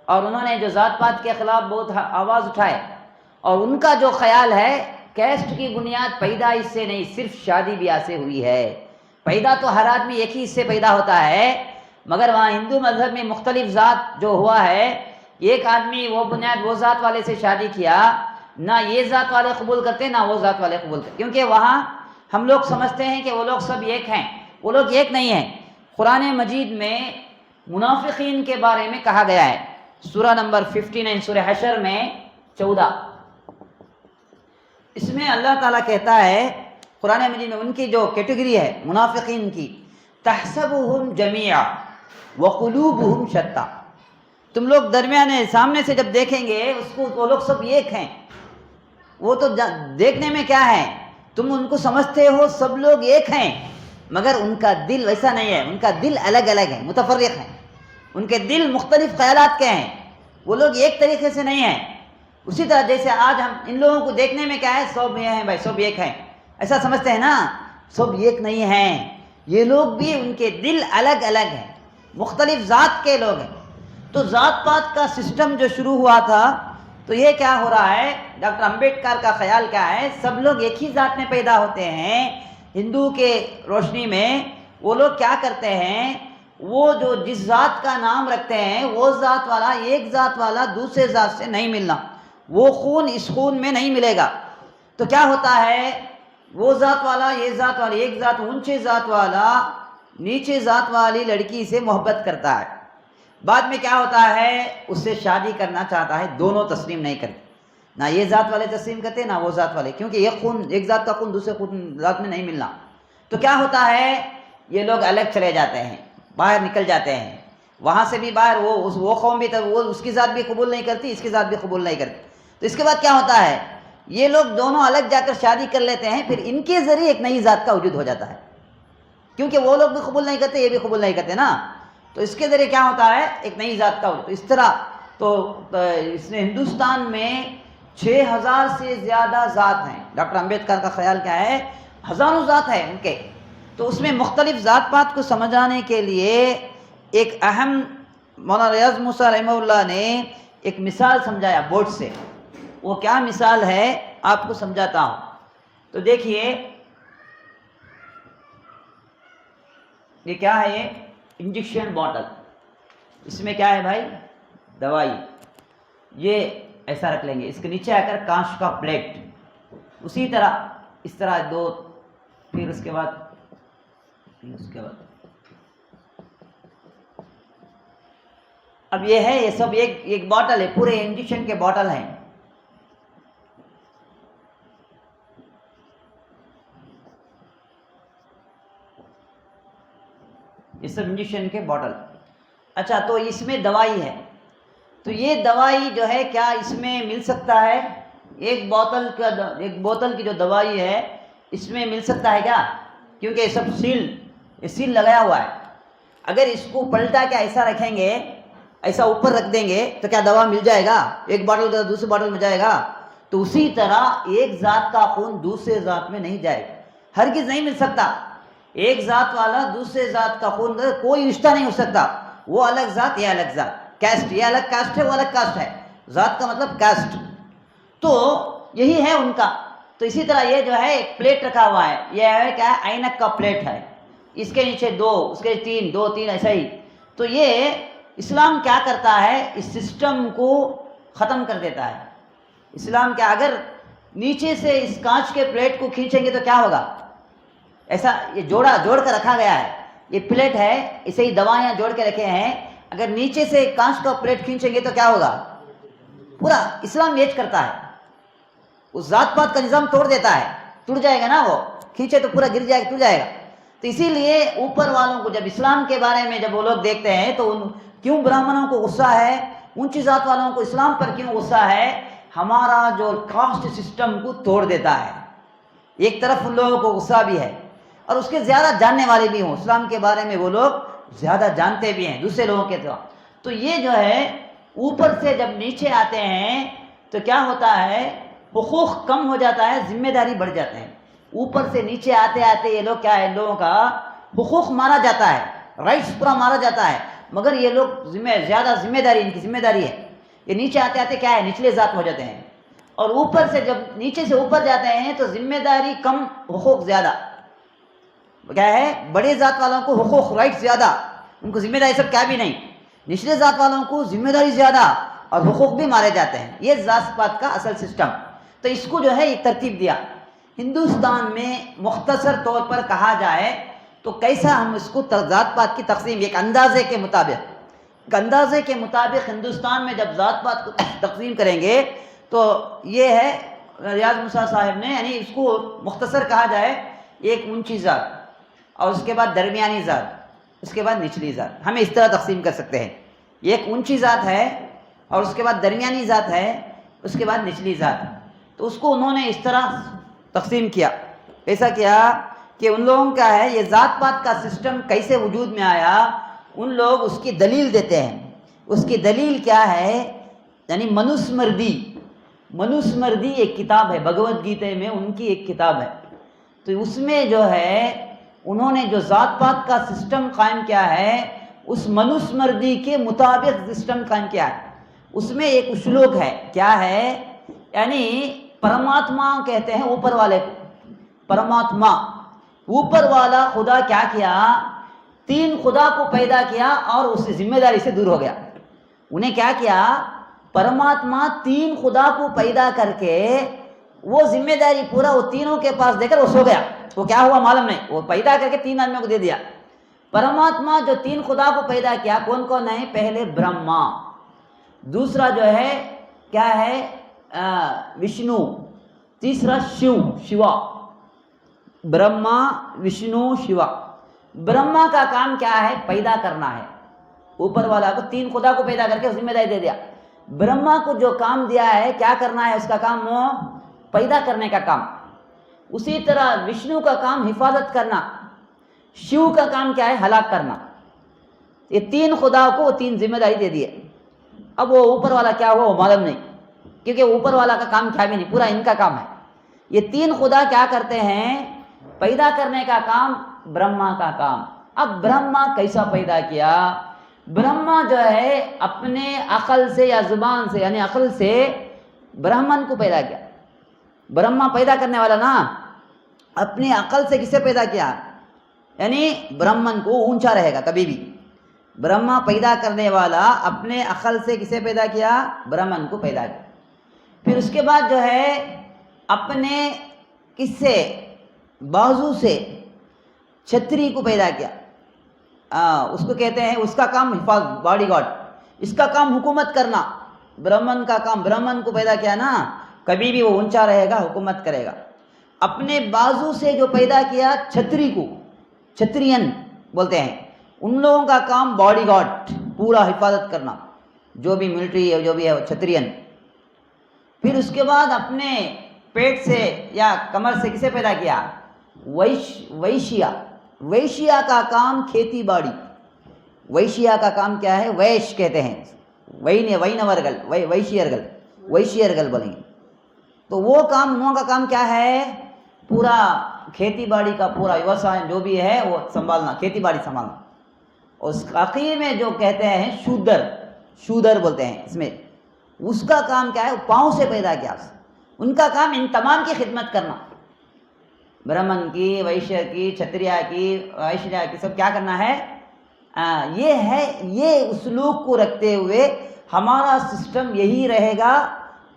اور انہوں نے جو ذات پات کے خلاف بہت آواز اٹھائے، اور ان کا جو خیال ہے کیسٹ کی بنیاد پیدائش سے نہیں، صرف شادی بیاہ سے ہوئی ہے. پیدا تو ہر آدمی ایک ہی سے پیدا ہوتا ہے، مگر وہاں ہندو مذہب میں مختلف ذات جو ہوا ہے، ایک آدمی وہ بنیاد وہ ذات والے سے شادی کیا، نہ یہ ذات والے قبول کرتے نہ وہ ذات والے قبول کرتے، کیونکہ وہاں ہم لوگ سمجھتے ہیں کہ وہ لوگ سب ایک ہیں. وہ لوگ ایک نہیں ہیں. قرآن مجید میں منافقین کے بارے میں کہا گیا ہے، سورہ نمبر 59، سورہ حشر میں 14. اس میں اللہ تعالیٰ کہتا ہے قرآن مجید میں ان کی جو کیٹیگری ہے منافقین کی، تحسبهم جميعا وقلوبهم شتى. تم لوگ درمیانے سامنے سے جب دیکھیں گے اس کو، وہ لوگ سب ایک ہیں. وہ تو دیکھنے میں کیا ہے، تم ان کو سمجھتے ہو سب لوگ ایک ہیں، مگر ان کا دل ویسا نہیں ہے. ان کا دل الگ الگ ہے، متفرق ہیں. ان کے دل مختلف خیالات کے ہیں. وہ لوگ ایک طریقے سے نہیں ہیں. اسی طرح جیسے آج ہم ان لوگوں کو دیکھنے میں کیا ہے، سب یہ ہیں بھائی، سب ایک ہیں، ایسا سمجھتے ہیں نا. سب ایک نہیں ہیں. یہ لوگ بھی ان کے دل الگ الگ ہیں، مختلف ذات کے لوگ ہیں. تو ذات پات کا سسٹم جو شروع ہوا تھا، تو یہ کیا ہو رہا ہے، ڈاکٹر امبیڈکر کا خیال کیا ہے، سب لوگ ایک ہی ذات میں پیدا ہوتے ہیں. ہندو کے روشنی میں وہ لوگ کیا کرتے ہیں، وہ جو جس ذات کا نام رکھتے ہیں، وہ ذات والا، ایک ذات والا دوسرے ذات سے نہیں ملنا، وہ خون اس خون میں نہیں ملے گا. تو کیا ہوتا ہے، وہ ذات والا، یہ ذات والا، ایک ذات، اونچے ذات والا نیچے ذات والی لڑکی سے محبت کرتا ہے. بعد میں کیا ہوتا ہے، اس سے شادی کرنا چاہتا ہے. دونوں تسلیم نہیں کرتے، نہ یہ ذات والے تسلیم کرتے نہ وہ ذات والے، کیونکہ ایک خون، ایک ذات کا خون دوسرے خون ذات میں نہیں ملنا. تو کیا ہوتا ہے، یہ لوگ الگ چلے جاتے ہیں، باہر نکل جاتے ہیں. وہاں سے بھی باہر وہ قوم بھی، وہ اس کی ذات بھی قبول نہیں کرتی، اس کی ذات بھی قبول نہیں کرتی. تو اس کے بعد کیا ہوتا ہے، یہ لوگ دونوں الگ جا کر شادی کر لیتے ہیں. پھر ان کے ذریعے ایک نئی ذات کا وجود ہو جاتا ہے، کیونکہ وہ لوگ بھی قبول نہیں کرتے، یہ بھی قبول نہیں کرتے نا. تو اس کے ذریعے کیا ہوتا ہے، ایک نئی ذات کا وجود. اس طرح تو اس نے ہندوستان میں 6000 سے زیادہ ذات ہیں. ڈاکٹر امبیڈکر کا خیال کیا ہے، ہزاروں ذات ہیں ان کے. تو اس میں مختلف ذات پات کو سمجھانے کے لیے ایک اہم، مولانا ریاض موسیٰ رحمہ اللہ نے ایک مثال سمجھایا بورڈ سے. وہ کیا مثال ہے آپ کو سمجھاتا ہوں. تو دیکھیے یہ کیا ہے، یہ انجیکشن باٹل. اس میں کیا ہے بھائی، دوائی. یہ ایسا رکھ لیں گے، اس کے نیچے آ کر کانچ کا پلیٹ. اسی طرح اس طرح دو، پھر اس کے بعد اب یہ ہے، یہ سب ایک باٹل ہے، پورے انجیکشن کے باٹل ہیں. یہ سب انجیکشن کے باٹل. اچھا، تو اس میں دوائی ہے. تو یہ دوائی جو ہے کیا اس میں مل سکتا ہے، ایک بوتل کی جو دوائی ہے اس میں مل سکتا ہے کیا، کیونکہ یہ سب سیل لگایا ہوا ہے. اگر اس کو پلٹا کے ایسا رکھیں گے، ایسا اوپر رکھ دیں گے، تو کیا دوا مل جائے گا، ایک باٹل کا دوسرے باٹل میں جائے گا. تو اسی طرح ایک ذات کا خون دوسرے ذات میں نہیں جائے گا، ہرگز نہیں مل سکتا. ایک ذات والا دوسرے ذات کا خون، کوئی رشتہ نہیں ہو سکتا. وہ الگ ذات، یہ الگ ذات. کاسٹ، یہ الگ کاسٹ ہے، وہ الگ کاسٹ ہے. ذات کا مطلب کاسٹ. تو یہی ہے ان کا. تو اسی طرح یہ جو ہے ایک پلیٹ رکھا ہوا ہے، یہ ہے کیا ہے، اینک کا پلیٹ ہے. اس کے نیچے 2، اس کے 3، 2 3 ایسا ہی. تو یہ اسلام کیا کرتا ہے، اس سسٹم کو ختم کر دیتا ہے. اسلام کیا، اگر نیچے سے اس کانچ کے پلیٹ کو کھینچیں گے تو کیا ہوگا، ایسا یہ جوڑ کر رکھا گیا ہے. یہ پلیٹ ہے، اسے ہی دوائیاں جوڑ کے رکھے ہیں. اگر نیچے سے کانچ کا پلیٹ کھینچیں گے تو کیا ہوگا، پورا اسلام ایج کرتا ہے، اس ذات پات کا نظام توڑ دیتا ہے. ٹوٹ جائے گا نا، وہ کھینچے تو پورا گر جائے گا، ٹوٹ جائے گا. تو اسی لیے اوپر والوں کو جب اسلام کے بارے میں جب وہ لوگ دیکھتے ہیں تو کیوں برہمنوں کو غصہ ہے، اونچی ذات والوں کو اسلام پر کیوں غصہ ہے، ہمارا جو کاسٹ سسٹم کو توڑ دیتا ہے. ایک طرف ان لوگوں کو غصہ بھی ہے، اور اس کے زیادہ جاننے والے بھی ہوں اسلام کے بارے میں، وہ لوگ زیادہ جانتے بھی ہیں دوسرے لوگوں کے طرح. تو یہ جو ہے اوپر سے جب نیچے آتے ہیں تو کیا ہوتا ہے، حقوق کم ہو جاتا ہے، ذمہ داری بڑھ جاتے ہیں. اوپر سے نیچے آتے آتے یہ لوگ کیا ہے، ان لوگوں کا حقوق مارا جاتا ہے، رائٹس پورا مارا جاتا ہے، مگر یہ لوگ زیادہ ذمہ داری، ان کی ذمہ داری ہے. یہ نیچے آتے آتے کیا ہے، نچلے ذات ہو جاتے ہیں. اور اوپر سے جب نیچے سے اوپر جاتے ہیں تو ذمہ داری کم، حقوق زیادہ. کیا ہے، بڑے ذات والوں کو حقوق، رائٹ زیادہ، ان کو ذمہ داری سب کیا بھی نہیں. نچلے ذات والوں کو ذمہ داری زیادہ اور حقوق بھی مارے جاتے ہیں. یہ ذات پات کا اصل سسٹم. تو اس کو جو ہے ایک ترتیب دیا. ہندوستان میں مختصر طور پر کہا جائے تو کیسا ہم اس کو ذات پات کی تقسیم، ایک اندازے کے مطابق ہندوستان میں جب ذات پات کو تقسیم کریں گے تو یہ ہے، ریاض موسیٰ صاحب نے، یعنی اس کو مختصر کہا جائے، ایک اونچی ذات، اور اس کے بعد درمیانی ذات، اس کے بعد نچلی ذات. ہمیں اس طرح تقسیم کر سکتے ہیں. ایک اونچی ذات ہے اور اس کے بعد درمیانی ذات ہے، اس کے بعد نچلی ذات ہے. تو اس کو انہوں نے اس طرح تقسیم کیا. ایسا کیا کہ ان لوگوں کا ہے یہ ذات پات کا سسٹم کیسے وجود میں آیا، ان لوگ اس کی دلیل دیتے ہیں. اس کی دلیل کیا ہے؟ یعنی منوسمردی ایک کتاب ہے، بھگوت گیتا میں ان کی ایک کتاب ہے. تو اس میں جو ہے انہوں نے جو ذات پات کا سسٹم قائم کیا ہے، اس منوسمردی کے مطابق سسٹم قائم کیا ہے. اس میں ایک اشلوک ہے، کیا ہے؟ یعنی پرماتما کہتے ہیں اوپر والے کو. پرماتما اوپر والا خدا کیا کیا؟ تین خدا کو پیدا کیا اور اس ذمہ داری سے دور ہو گیا. انہیں کیا کیا؟ پرماتما تین خدا کو پیدا کر کے وہ ذمہ داری پورا وہ تینوں کے پاس دے کر وہ سو گیا. وہ کیا ہوا معلوم نہیں، وہ پیدا کر کے تین آدمیوں کو دے دیا. پرماتما جو تین خدا کو پیدا کیا، کون کون ہے؟ پہلے برہما، دوسرا جو ہے کیا ہے؟ وشنو، تیسرا شیوا. برہما، وشنو، شیوا. برہما کا کام کیا ہے؟ پیدا کرنا ہے. اوپر والا کو تین خدا کو پیدا کر کے ذمہ داری دے دیا. برہما کو جو کام دیا ہے کیا کرنا ہے؟ اس کا کام وہ پیدا کرنے کا کام. اسی طرح وشنو کا کام حفاظت کرنا، شیو کا کام کیا ہے؟ ہلاک کرنا. یہ تین خدا کو تین ذمہ داری دے دیے. اب وہ اوپر والا کیا ہوا وہ معلوم نہیں، کیونکہ اوپر والا کا کام کیا بھی نہیں، پورا ان کا کام ہے. یہ تین خدا کیا کرتے ہیں؟ پیدا کرنے کا کام برہما کا کام. اب برہما کیسا پیدا کیا؟ برہما جو ہے اپنے عقل سے یا زبان سے، یعنی عقل سے برہمن کو پیدا کیا. برہما پیدا کرنے والا نا، اپنی عقل سے کسے پیدا کیا؟ یعنی برہمن کو اونچا رہے گا کبھی بھی. برہما پیدا کرنے والا اپنے عقل سے کسے پیدا کیا؟ برہمن کو پیدا کیا. پھر اس کے بعد جو ہے اپنے کس سے؟ بازو سے چھتری کو پیدا کیا. اس کو کہتے ہیں، اس کا کام حفاظت، باڈی گارڈ. اس کا کام حکومت کرنا. برہمن کا کام، برہمن کو پیدا کیا نا، کبھی بھی وہ اونچا رہے گا، حکومت کرے گا. اپنے بازو سے جو پیدا کیا چھتری کو، چھترین بولتے ہیں، ان لوگوں کا کام باڈی گارڈ، پورا حفاظت کرنا، جو بھی ملٹری ہے جو بھی ہے وہ چھترین. پھر اس کے بعد اپنے پیٹ سے یا کمر سے کسے پیدا کیا؟ ویشیا. ویشیا کا کام کھیتی باڑی. ویشیا کا کام کیا ہے؟ ویش کہتے ہیں، وینورگل، ویشیرگل بولیں گے. تو وہ کام، انہوں کا کام کیا ہے؟ پورا کھیتی باڑی کا پورا ویوسائے جو بھی ہے وہ سنبھالنا، کھیتی باڑی سنبھالنا. اور اس آخر میں جو کہتے ہیں شودر بولتے ہیں، اس میں اس کا کام کیا ہے؟ پاؤں سے پیدا کیا. ان کا کام ان تمام کی خدمت کرنا، برہمن کی، ویشیہ کی، چھتریا کی، ویشیا کی، سب کیا کرنا ہے. یہ ہے، یہ اسلوب کو رکھتے ہوئے ہمارا سسٹم یہی رہے گا،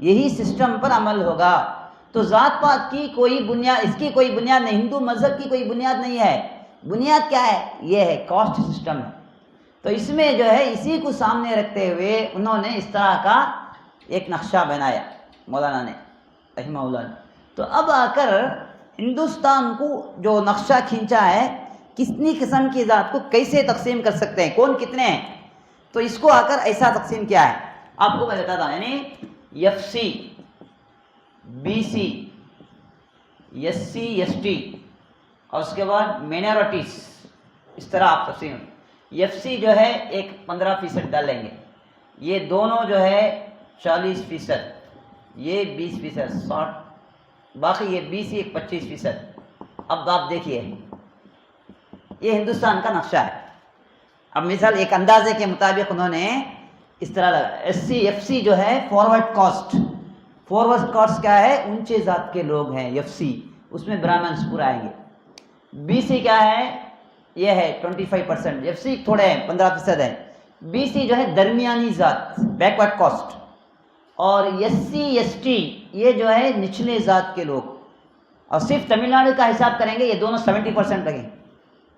یہی سسٹم پر عمل ہوگا. تو ذات پات کی کوئی بنیاد، اس کی کوئی بنیاد نہیں، ہندو مذہب کی کوئی بنیاد نہیں ہے. بنیاد کیا ہے؟ یہ ہے کاسٹ سسٹم. تو اس میں جو ہے اسی کو سامنے رکھتے ہوئے انہوں نے اس طرح کا ایک نقشہ بنایا مولانا نے رحمہ اللہ نے. تو اب آ کر ہندوستان کو جو نقشہ کھینچا ہے، کتنی قسم کی ذات کو کیسے تقسیم کر سکتے ہیں، کون کتنے ہیں، تو اس کو آ کر ایسا تقسیم کیا ہے. آپ کو میں بتاتا ہوں، یعنی F C, B C, S C, S T, اور اس کے بعد مینورٹیز، اس طرح آپ تقسیم. ایف سی جو ہے ایک 15% ڈالیں گے، یہ دونوں جو ہے 40%، یہ 20%، 60، باقی یہ 20 ایک 25%. اب آپ دیکھیے یہ ہندوستان کا نقشہ ہے. اب مثال ایک اندازے کے مطابق انہوں نے اس طرح لگا. ایس سی، ایف سی جو ہے فارورڈ کاسٹ. فارورڈ کاسٹ کیا ہے؟ اونچے ذات کے لوگ ہیں ایف سی، اس میں برہمنس پورا آئیں گے. بی سی کیا ہے؟ یہ ہے 25%. ایف سی تھوڑے ہیں، 15% ہے. بی سی جو ہے درمیانی ذات، بیکورڈ کاسٹ. اور ایس سی، ایس ٹی یہ جو ہے نچلے ذات کے لوگ. اور صرف تمل ناڈو کا حساب کریں گے، یہ دونوں 70% لگیں.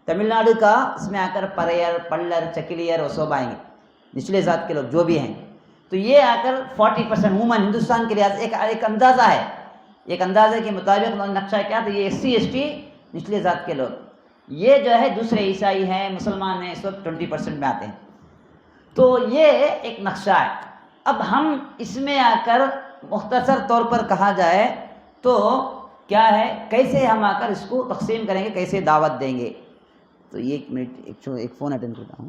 تمل ناڈو کا اس میں آ کر پریئر، پلر، چکلیئر وہ سب آئیں گے، نچلے ذات کے لوگ جو بھی ہیں. تو یہ آ کر 40% عموماً ہندوستان کے لحاظ ایک اندازہ ہے. ایک اندازے کے مطابق انہوں نے نقشہ کیا، تو یہ ایس سی، ایس ٹی نچلے ذات کے لوگ. یہ جو ہے دوسرے عیسائی ہیں، مسلمان ہیں، اس وقت 20% میں آتے ہیں. تو یہ ایک نقشہ ہے. اب ہم اس میں آ کر مختصر طور پر کہا جائے تو کیا ہے، کیسے ہم آ کر اس کو تقسیم کریں گے، کیسے دعوت دیں گے. تو ایک منٹ، ایک فون اٹینڈ کرتا ہوں.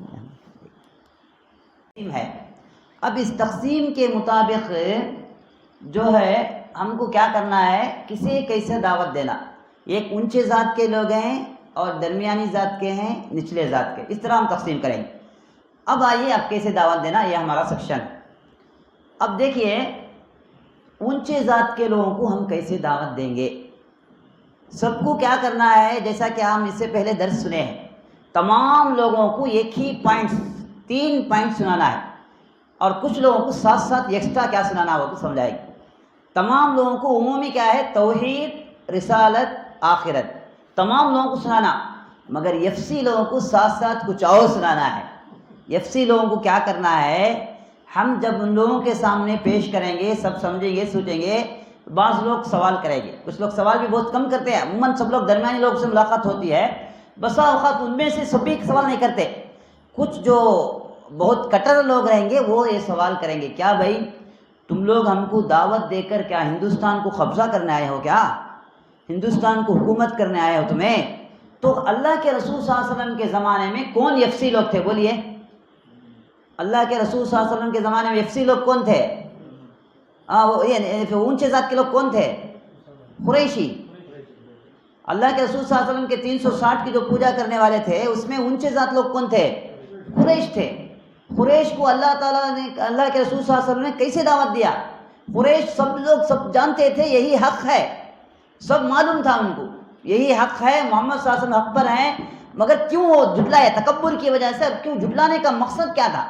ہے اب اس تقسیم کے مطابق جو ہے ہم کو کیا کرنا ہے، کسے کیسے دعوت دینا. ایک اونچے ذات کے لوگ ہیں اور درمیانی ذات کے ہیں، نچلے ذات کے، اس طرح ہم تقسیم کریں گے. اب آئیے اب کیسے دعوت دینا، یہ ہمارا سیکشن. اب دیکھیے اونچے ذات کے لوگوں کو ہم کیسے دعوت دیں گے. سب کو کیا کرنا ہے، جیسا کہ ہم اس سے پہلے درس سنے ہیں، تمام لوگوں کو ایک ہی تین پوائنٹ سنانا ہے، اور کچھ لوگوں کو ساتھ ساتھ ایکسٹرا کیا سنانا ہو تو سمجھائے گی. تمام لوگوں کو عمومی کیا ہے، توحید، رسالت، آخرت، تمام لوگوں کو سنانا، مگر یفسی لوگوں کو ساتھ ساتھ کچھ اور سنانا ہے. یفسی لوگوں کو کیا کرنا ہے، ہم جب ان لوگوں کے سامنے پیش کریں گے، سب سمجھیں گے، سوچیں گے. بعض لوگ سوال کریں گے، کچھ لوگ سوال بھی بہت کم کرتے ہیں. عموماً سب لوگ درمیانی لوگ سے ملاقات ہوتی ہے، بسا اوقات ان میں سے سبھی سوال نہیں کرتے. کچھ جو بہت کٹر لوگ رہیں گے وہ یہ سوال کریں گے، کیا بھائی تم لوگ ہم کو دعوت دے کر کیا ہندوستان کو قبضہ کرنے آئے ہو، کیا ہندوستان کو حکومت کرنے آئے ہو تمہیں؟ تو اللہ کے رسول صلی اللہ علیہ وسلم کے زمانے میں کون یفسی لوگ تھے، بولیے. اللہ کے رسول صلی اللہ علیہ وسلم کے زمانے میں یفسی لوگ کون تھے؟ اونچے ذات کے لوگ کون تھے؟ قریشی. اللہ کے رسول صلی اللہ علیہ وسلم کے 360 کی جو پوجا کرنے والے تھے اس میں اونچے ذات لوگ کون تھے؟ قریش تھے. قریش کو اللہ تعالیٰ نے، اللہ کے رسول صلی اللہ علیہ وسلم نے کیسے دعوت دیا؟ قریش سب لوگ سب جانتے تھے یہی حق ہے، سب معلوم تھا ان کو یہی حق ہے، محمد صلی اللہ علیہ وسلم حق پر ہیں، مگر کیوں وہ جھٹلائے؟ تکبر کی وجہ سے. کیوں جھٹلانے کا مقصد کیا تھا،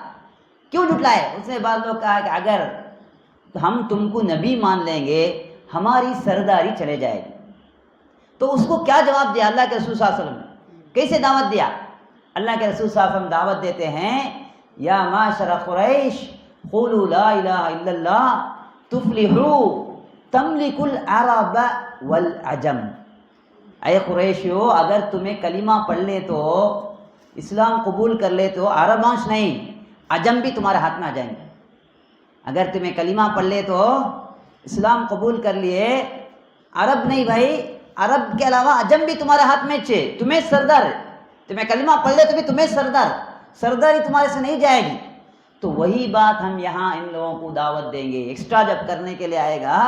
کیوں جھٹلائے؟ اس نے بعض لوگ کہا کہ اگر ہم تم کو نبی مان لیں گے ہماری سرداری چلے جائے گی. تو اس کو کیا جواب دیا اللہ کے رسول صلی اللہ علیہ وسلم نے، کیسے دعوت دیا؟ اللہ کے رسول صلی اللہ علیہ وسلم دعوت دیتے ہیں، یا معاشر قریش قولوا لا الہ الا اللہ تفلحوا تملک العرب والعجم. اے قریشیو، اگر تمہیں کلمہ پڑھ لے تو، اسلام قبول کر لے تو عربانش نہیں عجم بھی تمہارے ہاتھ میں آ جائیں گے. اگر تمہیں کلمہ پڑھ لے تو، اسلام قبول کر لیے، عرب نہیں بھائی، عرب کے علاوہ عجم بھی تمہارے ہاتھ میں تمہیں سردار، تمہیں کلمہ پڑھ لے تو بھی تمہیں سرداری تمہارے سے نہیں جائے گی. تو وہی بات ہم یہاں ان لوگوں کو دعوت دیں گے. ایکسٹرا جب کرنے کے لیے آئے گا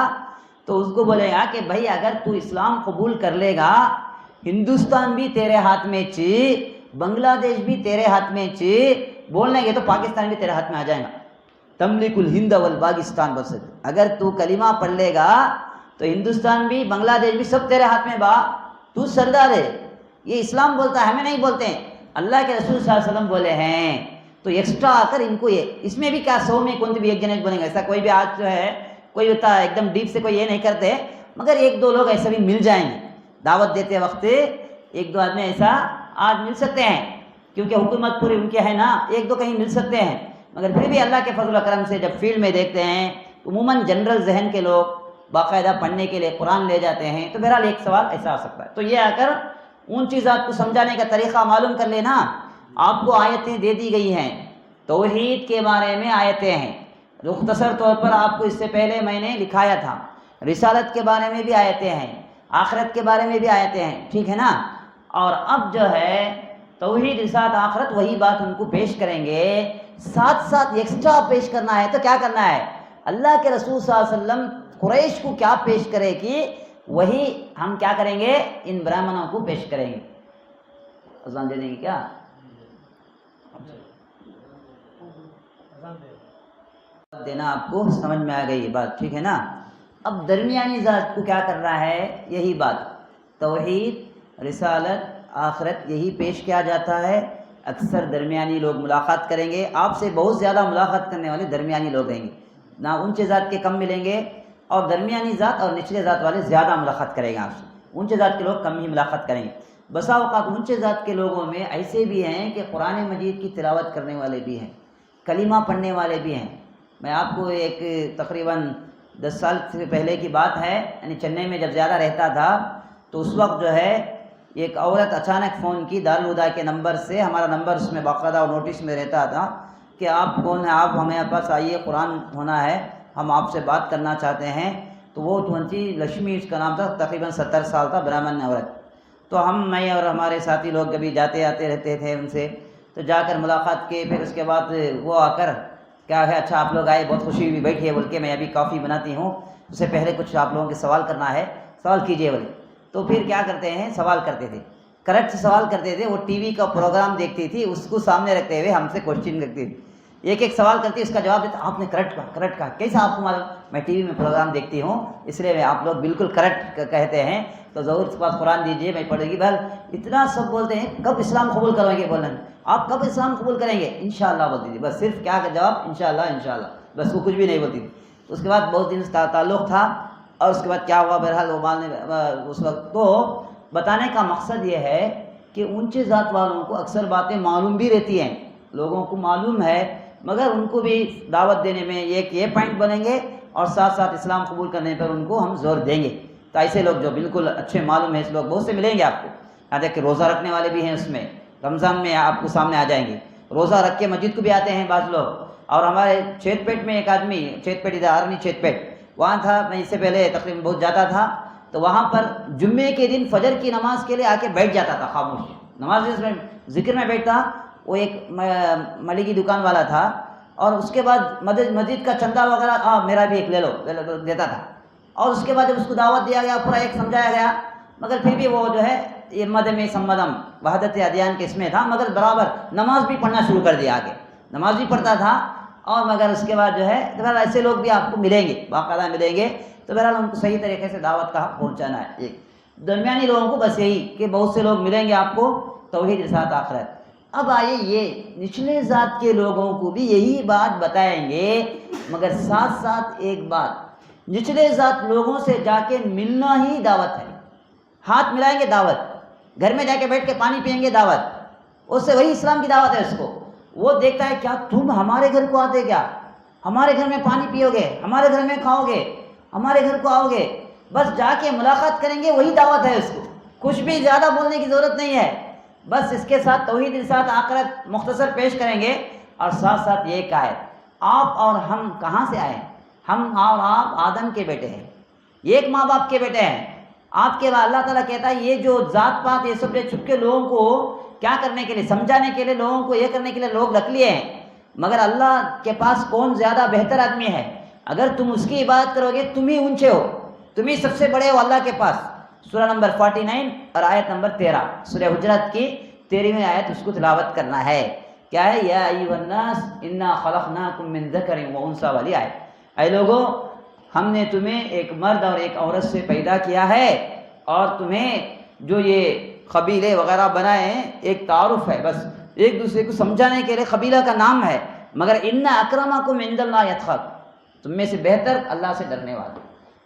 تو اس کو بولے گا کہ بھائی اگر تو اسلام قبول کر لے گا، ہندوستان بھی تیرے ہاتھ میں بنگلہ دیش بھی تیرے ہاتھ میں بولنے گے تو پاکستان بھی تیرے ہاتھ میں آ جائے گا. تملک الہند والپاکستان بس. اگر تو کلمہ پڑھ لے گا تو ہندوستان بھی، بنگلہ دیش بھی سب تیرے ہاتھ میں تو سردار ہے. یہ اسلام بولتا ہے، ہمیں نہیں بولتے ہیں، اللہ کے رسول صلی اللہ علیہ وسلم بولے ہیں. تو ایکسٹرا آ کر ان کو اس میں بھی کیا 100 میں کون بھی ایک جنے بنے گا، ایسا کوئی بھی آج جو ہے کوئی ہوتا ہے ایک دم ڈیپ سے کوئی یہ نہیں کرتے، مگر ایک دو لوگ ایسے بھی مل جائیں گے دعوت دیتے وقت. ایک دو آدمی ایسا آج مل سکتے ہیں کیونکہ حکومت پوری ان کے ہے نا، ایک دو کہیں مل سکتے ہیں، مگر پھر بھی اللہ کے فضل و کرم سے جب فیلڈ میں دیکھتے ہیں عموماً جنرل ذہن کے لوگ باقاعدہ پڑھنے کے لیے قرآن لے جاتے ہیں. تو بہرحال ایک سوال ایسا آ سکتا ہے. تو یہ آ کر اونچی ذات کو سمجھانے کا طریقہ معلوم کر لینا. آپ کو آیتیں دے دی گئی ہیں، توحید کے بارے میں آیتیں ہیں، مختصر طور پر آپ کو اس سے پہلے میں نے لکھایا تھا. رسالت کے بارے میں بھی آیتیں ہیں، آخرت کے بارے میں بھی آیتیں ہیں، ٹھیک ہے نا. اور اب جو ہے توحید، رسالت، آخرت وہی بات ان کو پیش کریں گے. ساتھ ساتھ ایکسٹرا پیش کرنا ہے تو کیا کرنا ہے، اللہ کے رسول صلی اللہ علیہ وسلم قریش کو کیا پیش کرے کہ وہی ہم کیا کریں گے، ان برہمنوں کو پیش کریں گے. اذان دے دیں گے کیا؟ دینا آپ کو سمجھ میں آ گئی یہ بات، ٹھیک ہے نا. اب درمیانی ذات کو کیا کر رہا ہے، یہی بات توحید، رسالت، آخرت یہی پیش کیا جاتا ہے. اکثر درمیانی لوگ ملاقات کریں گے آپ سے، بہت زیادہ ملاقات کرنے والے درمیانی لوگ رہیں گے. نہ اونچے ذات کے کم ملیں گے، اور درمیانی ذات اور نچلے ذات والے زیادہ ملاقات کریں گے آپ سے. اونچے ذات کے لوگ کم ہی ملاقات کریں گے. بسا اوقات اونچے ذات کے لوگوں میں ایسے بھی ہیں کہ قرآن مجید کی تلاوت کرنے والے بھی ہیں، کلمہ پڑھنے والے بھی ہیں. میں آپ کو ایک تقریباً 10 سال سے پہلے کی بات ہے، یعنی چنئی میں جب زیادہ رہتا تھا تو اس وقت جو ہے ایک عورت اچانک فون کی دارالہدیٰ کے نمبر سے، ہمارا نمبر اس میں باقاعدہ نوٹس میں رہتا تھا کہ آپ کون ہیں، آپ ہمارے پاس آئیے، قرآن ہونا ہے، ہم آپ سے بات کرنا چاہتے ہیں. تو وہ تونچی لکشمی اس کا نام تھا، تقریباً 70 سال تھا، برہمن عورت. تو میں اور ہمارے ساتھی لوگ کبھی جاتے آتے رہتے تھے ان سے، تو جا کر ملاقات کی. پھر اس کے بعد وہ آ کر کیا ہے، اچھا آپ لوگ آئے، بہت خوشی ہوئی، بیٹھیے بول کے، میں ابھی کافی بناتی ہوں، اس سے پہلے کچھ آپ لوگوں کے سوال کرنا ہے، سوال کیجیے بولے. تو پھر کیا کرتے ہیں، سوال کرتے تھے، کریکٹ سوال کرتے تھے. وہ ٹی وی کا پروگرام دیکھتی تھی، اس کو سامنے رکھتے ہوئے ہم سے کوشچن رکھتی تھی. ایک ایک سوال کرتی، اس کا جواب دیتا، آپ نے کریکٹ کہا. کیسا آپ کو معلوم؟ میں ٹی وی میں پروگرام دیکھتی ہوں، اس لیے میں آپ لوگ بالکل کریکٹ کہتے ہیں. تو ضرور اس کے بعد قرآن دیجیے، میں پڑھے گی. بہر اتنا سب بولتے ہیں، کب اسلام قبول کریں گے؟ بولیں آپ کب اسلام قبول کریں گے؟ انشاءاللہ بولتی تھی. بس صرف کیا جواب؟ انشاءاللہ. بس وہ کچھ بھی نہیں بولتی تھی. اس کے بعد بہت دن کا تعلق تھا، اور اس کے بعد کیا ہوا، بہرحال وہ مالنے اس وقت. تو بتانے کا مقصد یہ ہے کہ اونچے ذات والوں کو اکثر باتیں معلوم بھی رہتی ہیں، لوگوں کو معلوم ہے، مگر ان کو بھی دعوت دینے میں ایک یہ پوائنٹ بنیں گے، اور ساتھ ساتھ اسلام قبول کرنے پر ان کو ہم زور دیں گے. تو ایسے لوگ جو بالکل اچھے معلوم ہیں، اس لوگ بہت سے ملیں گے آپ کو. یہاں تک کہ روزہ رکھنے والے بھی ہیں، اس میں رمضان میں آپ کو سامنے آ جائیں گے. روزہ رکھ کے مسجد کو بھی آتے ہیں بعض لوگ. اور ہمارے چیت پیٹ میں ایک آدمی، چیت پیٹ ادھر آرمی چیت پیٹ، وہاں تھا، میں اس سے پہلے تقریباً بہت جاتا تھا. تو وہاں پر جمعے کے دن فجر کی نماز کے لیے آ کے بیٹھ جاتا تھا، خاموش نماز میں ذکر میں بیٹھتا. وہ ایک ملی کی دکان والا تھا، اور اس کے بعد مسجد کا چندہ وغیرہ میرا بھی ایک لے لو دیتا تھا. اور اس کے بعد جب اس کو دعوت دیا گیا، پورا ایک سمجھایا گیا، مگر پھر بھی وہ جو ہے یہ مدم سمدم وحدت ادیان کے اس میں تھا، مگر برابر نماز بھی پڑھنا شروع کر دیا. آگے نماز بھی پڑھتا تھا. اور مگر اس کے بعد جو ہے ایسے لوگ بھی آپ کو ملیں گے، باقاعدہ ملیں گے. تو بہرحال ان کو صحیح طریقے سے دعوت کا پہنچانا ہے. ایک درمیانی لوگوں کو بس یہی کہ بہت سے لوگ ملیں گے آپ کو، توحید کے ساتھ آخرت. اب آئیے یہ نچلے ذات کے لوگوں کو بھی یہی بات بتائیں گے، مگر ساتھ ساتھ ایک بات، نچلے ذات لوگوں سے جا کے ملنا ہی دعوت ہے. ہاتھ ملائیں گے دعوت، گھر میں جا کے بیٹھ کے پانی پئیں گے دعوت، اس سے وہی اسلام کی دعوت ہے. اس کو وہ دیکھتا ہے، کیا تم ہمارے گھر کو آتے، کیا ہمارے گھر میں پانی پیو گے، ہمارے گھر میں کھاؤ گے، ہمارے گھر کو آؤ گے، بس جا کے ملاقات کریں گے، وہی دعوت ہے. اس کو کچھ بھی زیادہ بولنے کی ضرورت نہیں ہے. بس اس کے ساتھ توحید کے ساتھ آخرت مختصر پیش کریں گے. اور ساتھ ساتھ یہ کہا ہے، آپ اور ہم کہاں سے آئے؟ ہم اور آپ آدم کے بیٹے ہیں، ایک ماں باپ کے بیٹے ہیں. آپ کے بعد اللہ تعالیٰ کہتا ہے یہ جو ذات پات یہ سب چھپ کے لوگوں کو کیا کرنے کے لیے، سمجھانے کے لیے، لوگوں کو یہ کرنے کے لیے لوگ رکھ لیے ہیں. مگر اللہ کے پاس کون زیادہ بہتر آدمی ہے؟ اگر تم اس کی عبادت کرو گے، تم ہی اونچے ہو، تم ہی سب سے بڑے ہو اللہ کے پاس. سورہ نمبر 49 اور آیت نمبر 13، سورہ حجرات کی 13ویں آیت، اس کو تلاوت کرنا ہے. کیا ہے؟ یا ایھا الناس انا خلقناکم من ذکر و انثی والی آیت. اے لوگو، ہم نے تمہیں ایک مرد اور ایک عورت سے پیدا کیا ہے، اور تمہیں جو یہ قبیلے وغیرہ بنائے ہیں ایک تعارف ہے، بس ایک دوسرے کو سمجھانے کے لیے قبیلہ کا نام ہے. مگر ان اکرمکم عند اللہ یتقاکم، تم میں سے بہتر اللہ سے ڈرنے والے.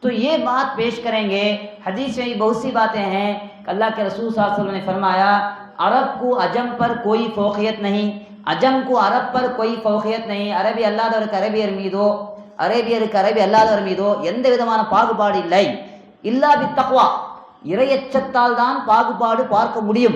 تو یہ بات پیش کریں گے. حدیث میں بہت سی باتیں ہیں کہ اللہ کے رسول صلی اللہ علیہ وسلم نے فرمایا، عرب کو عجم پر کوئی فوقیت نہیں، عجم کو عرب پر کوئی فوقیت نہیں. عربی അല്ലാത്തവർക്ക് അറബി അറിമീതോ, അറേബ്യർക്ക് അറബി അല്ലാത്തവர்மீதோ எந்த விதமான பாகுபாடு இல்லை. இல்லா பித்தக்வா, இறையச்சத்தால் தான் பாகுபாடு பார்க்க முடியும்.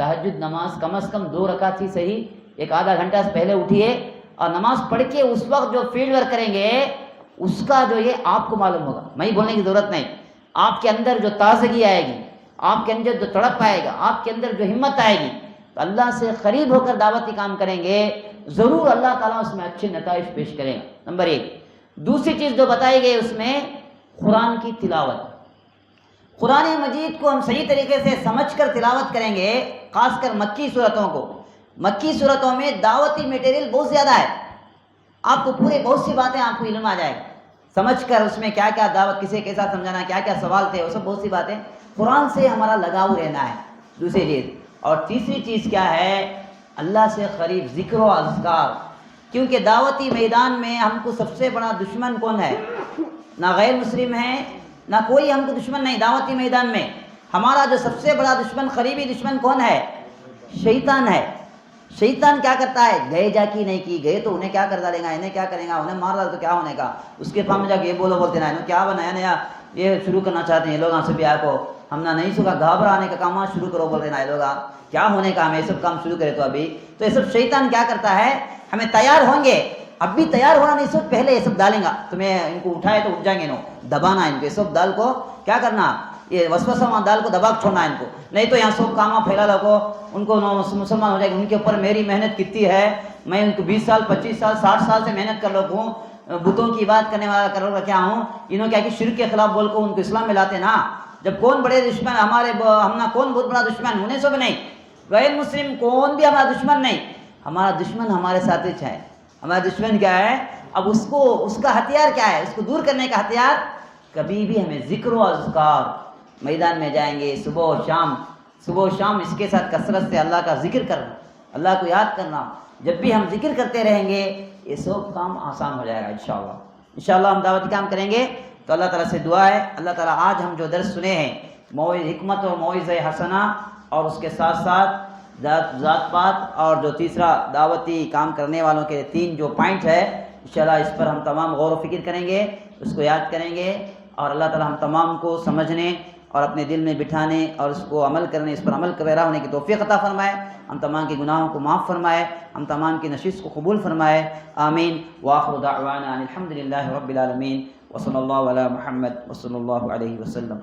تہجد نماز کم از کم 2 رکعت ہی صحیح، ایک آدھا گھنٹہ سے پہلے اٹھیے اور نماز پڑھ کے اس وقت جو فیلڈ ورک کریں گے اس کا جو یہ آپ کو معلوم ہوگا، میں بولنے کی ضرورت نہیں. آپ کے اندر جو تازگی آئے گی، آپ کے اندر جو تڑپ آئے گا، آپ کے اندر جو ہمت آئے گی، تو اللہ سے قریب ہو کر دعوتی کام کریں گے، ضرور اللہ تعالیٰ اس میں اچھے نتائج پیش کریں گا. نمبر 1. دوسری چیز جو بتائی گئی اس میں قرآن کی تلاوت. قرآن مجید کو ہم صحیح طریقے سے سمجھ کر تلاوت کریں گے، خاص کر مکی صورتوں کو. مکی صورتوں میں دعوتی میٹیریل بہت زیادہ ہے، آپ کو بہت سی باتیں آپ کو علم آ جائے گا سمجھ کر، اس میں کیا کیا دعوت کسے کے ساتھ سمجھانا، کیا کیا سوال تھے، وہ سب بہت سی باتیں. قرآن سے ہمارا لگاؤ رہنا ہے، دوسری چیز. اور تیسری چیز کیا ہے؟ اللہ سے قریب ذکر و اذکار. کیونکہ دعوتی میدان میں ہم کو سب سے بڑا دشمن کون ہے؟ نہ غیر مسلم ہے، نہ کوئی ہم کو دشمن نہیں. دعوتی میدان میں ہمارا جو سب سے بڑا دشمن، قریبی دشمن کون ہے؟ شیطان ہے. شیطان کیا کرتا ہے؟ گئے جا کی نہیں کی، گئے تو انہیں کیا کر ڈالے گا، انہیں کیا کرے گا، انہیں مار ڈال تو کیا ہونے کا، اس کے سامنے جا کے یہ بولتے نا، انہیں کیا نیا نیا یہ شروع کرنا چاہتے ہیں یہ لوگ. سے بھی آپ کو ہم نہ نہیں سکا گھبرانے کا کام شروع کرو بول رہے نا یہ لوگ، کیا ہونے کا، ہم یہ سب کام شروع کرے تو ابھی تو یہ سب شیطان کیا کرتا ہے؟ ہمیں تیار ہوں گے، اب بھی تیار ہونا نہیں، سب پہلے یہ سب ڈالیں گا، تمہیں ان کو اٹھائے تو اٹھ جائیں گے، دبانا ان کو، یہ سب دال کو کیا کرنا، یہ وسوسہ دال کو دبا چھوڑنا ان کو، نہیں تو یہاں سب کام پھیلا لگو، ان کو مسلمان ہو جائے گا. ان کے اوپر میری محنت کتنی ہے، میں ان کو 20 سال 25 سال 60 سال سے محنت کر لوگ ہوں، بتوں کی بات کرنے والا کرو گا کیا ہوں. انہوں کیا کہ شرک کے خلاف بول کو ان کو اسلام میں لاتے نا. جب کون بڑے دشمن ہمارے، ہم نہ کون بہت بڑا دشمن انہیں سب نہیں، غیر مسلم کون بھی ہمارا دشمن نہیں، ہمارا دشمن ہمارے ساتھ ہی ہے. ہمارا دشمن کیا ہے؟ اب اس کا ہتھیار کیا ہے؟ اس کو دور کرنے کا ہتھیار کبھی بھی ہمیں ذکر و اذکار. میدان میں جائیں گے صبح و شام اس کے ساتھ کثرت سے اللہ کا ذکر کرنا، اللہ کو یاد کرنا. جب بھی ہم ذکر کرتے رہیں گے یہ سب کام آسان ہو جائے گا انشاءاللہ. انشاءاللہ ہم دعوتی کام کریں گے تو اللہ تعالیٰ سے دعا ہے، اللہ تعالیٰ آج ہم جو درس سنے ہیں حکمت و موعظہ حسنہ، اور اس کے ساتھ ساتھ ذات پات، اور جو تیسرا دعوتی کام کرنے والوں کے 3 جو پوائنٹ ہے، انشاءاللہ اس پر ہم تمام غور و فکر کریں گے، اس کو یاد کریں گے، اور اللہ تعالیٰ ہم تمام کو سمجھنے اور اپنے دل میں بٹھانے اور اس کو عمل کرنے، اس پر عمل پیرا ہونے کی توفیق عطا فرمائے. ہم تمام کے گناہوں کو معاف فرمائے، ہم تمام کی نشست کو قبول فرمائے. آمین. وآخر دعوانا الحمدللہ رب العالمین، وصلی اللہ علی محمد وصلی اللہ علیہ وسلم.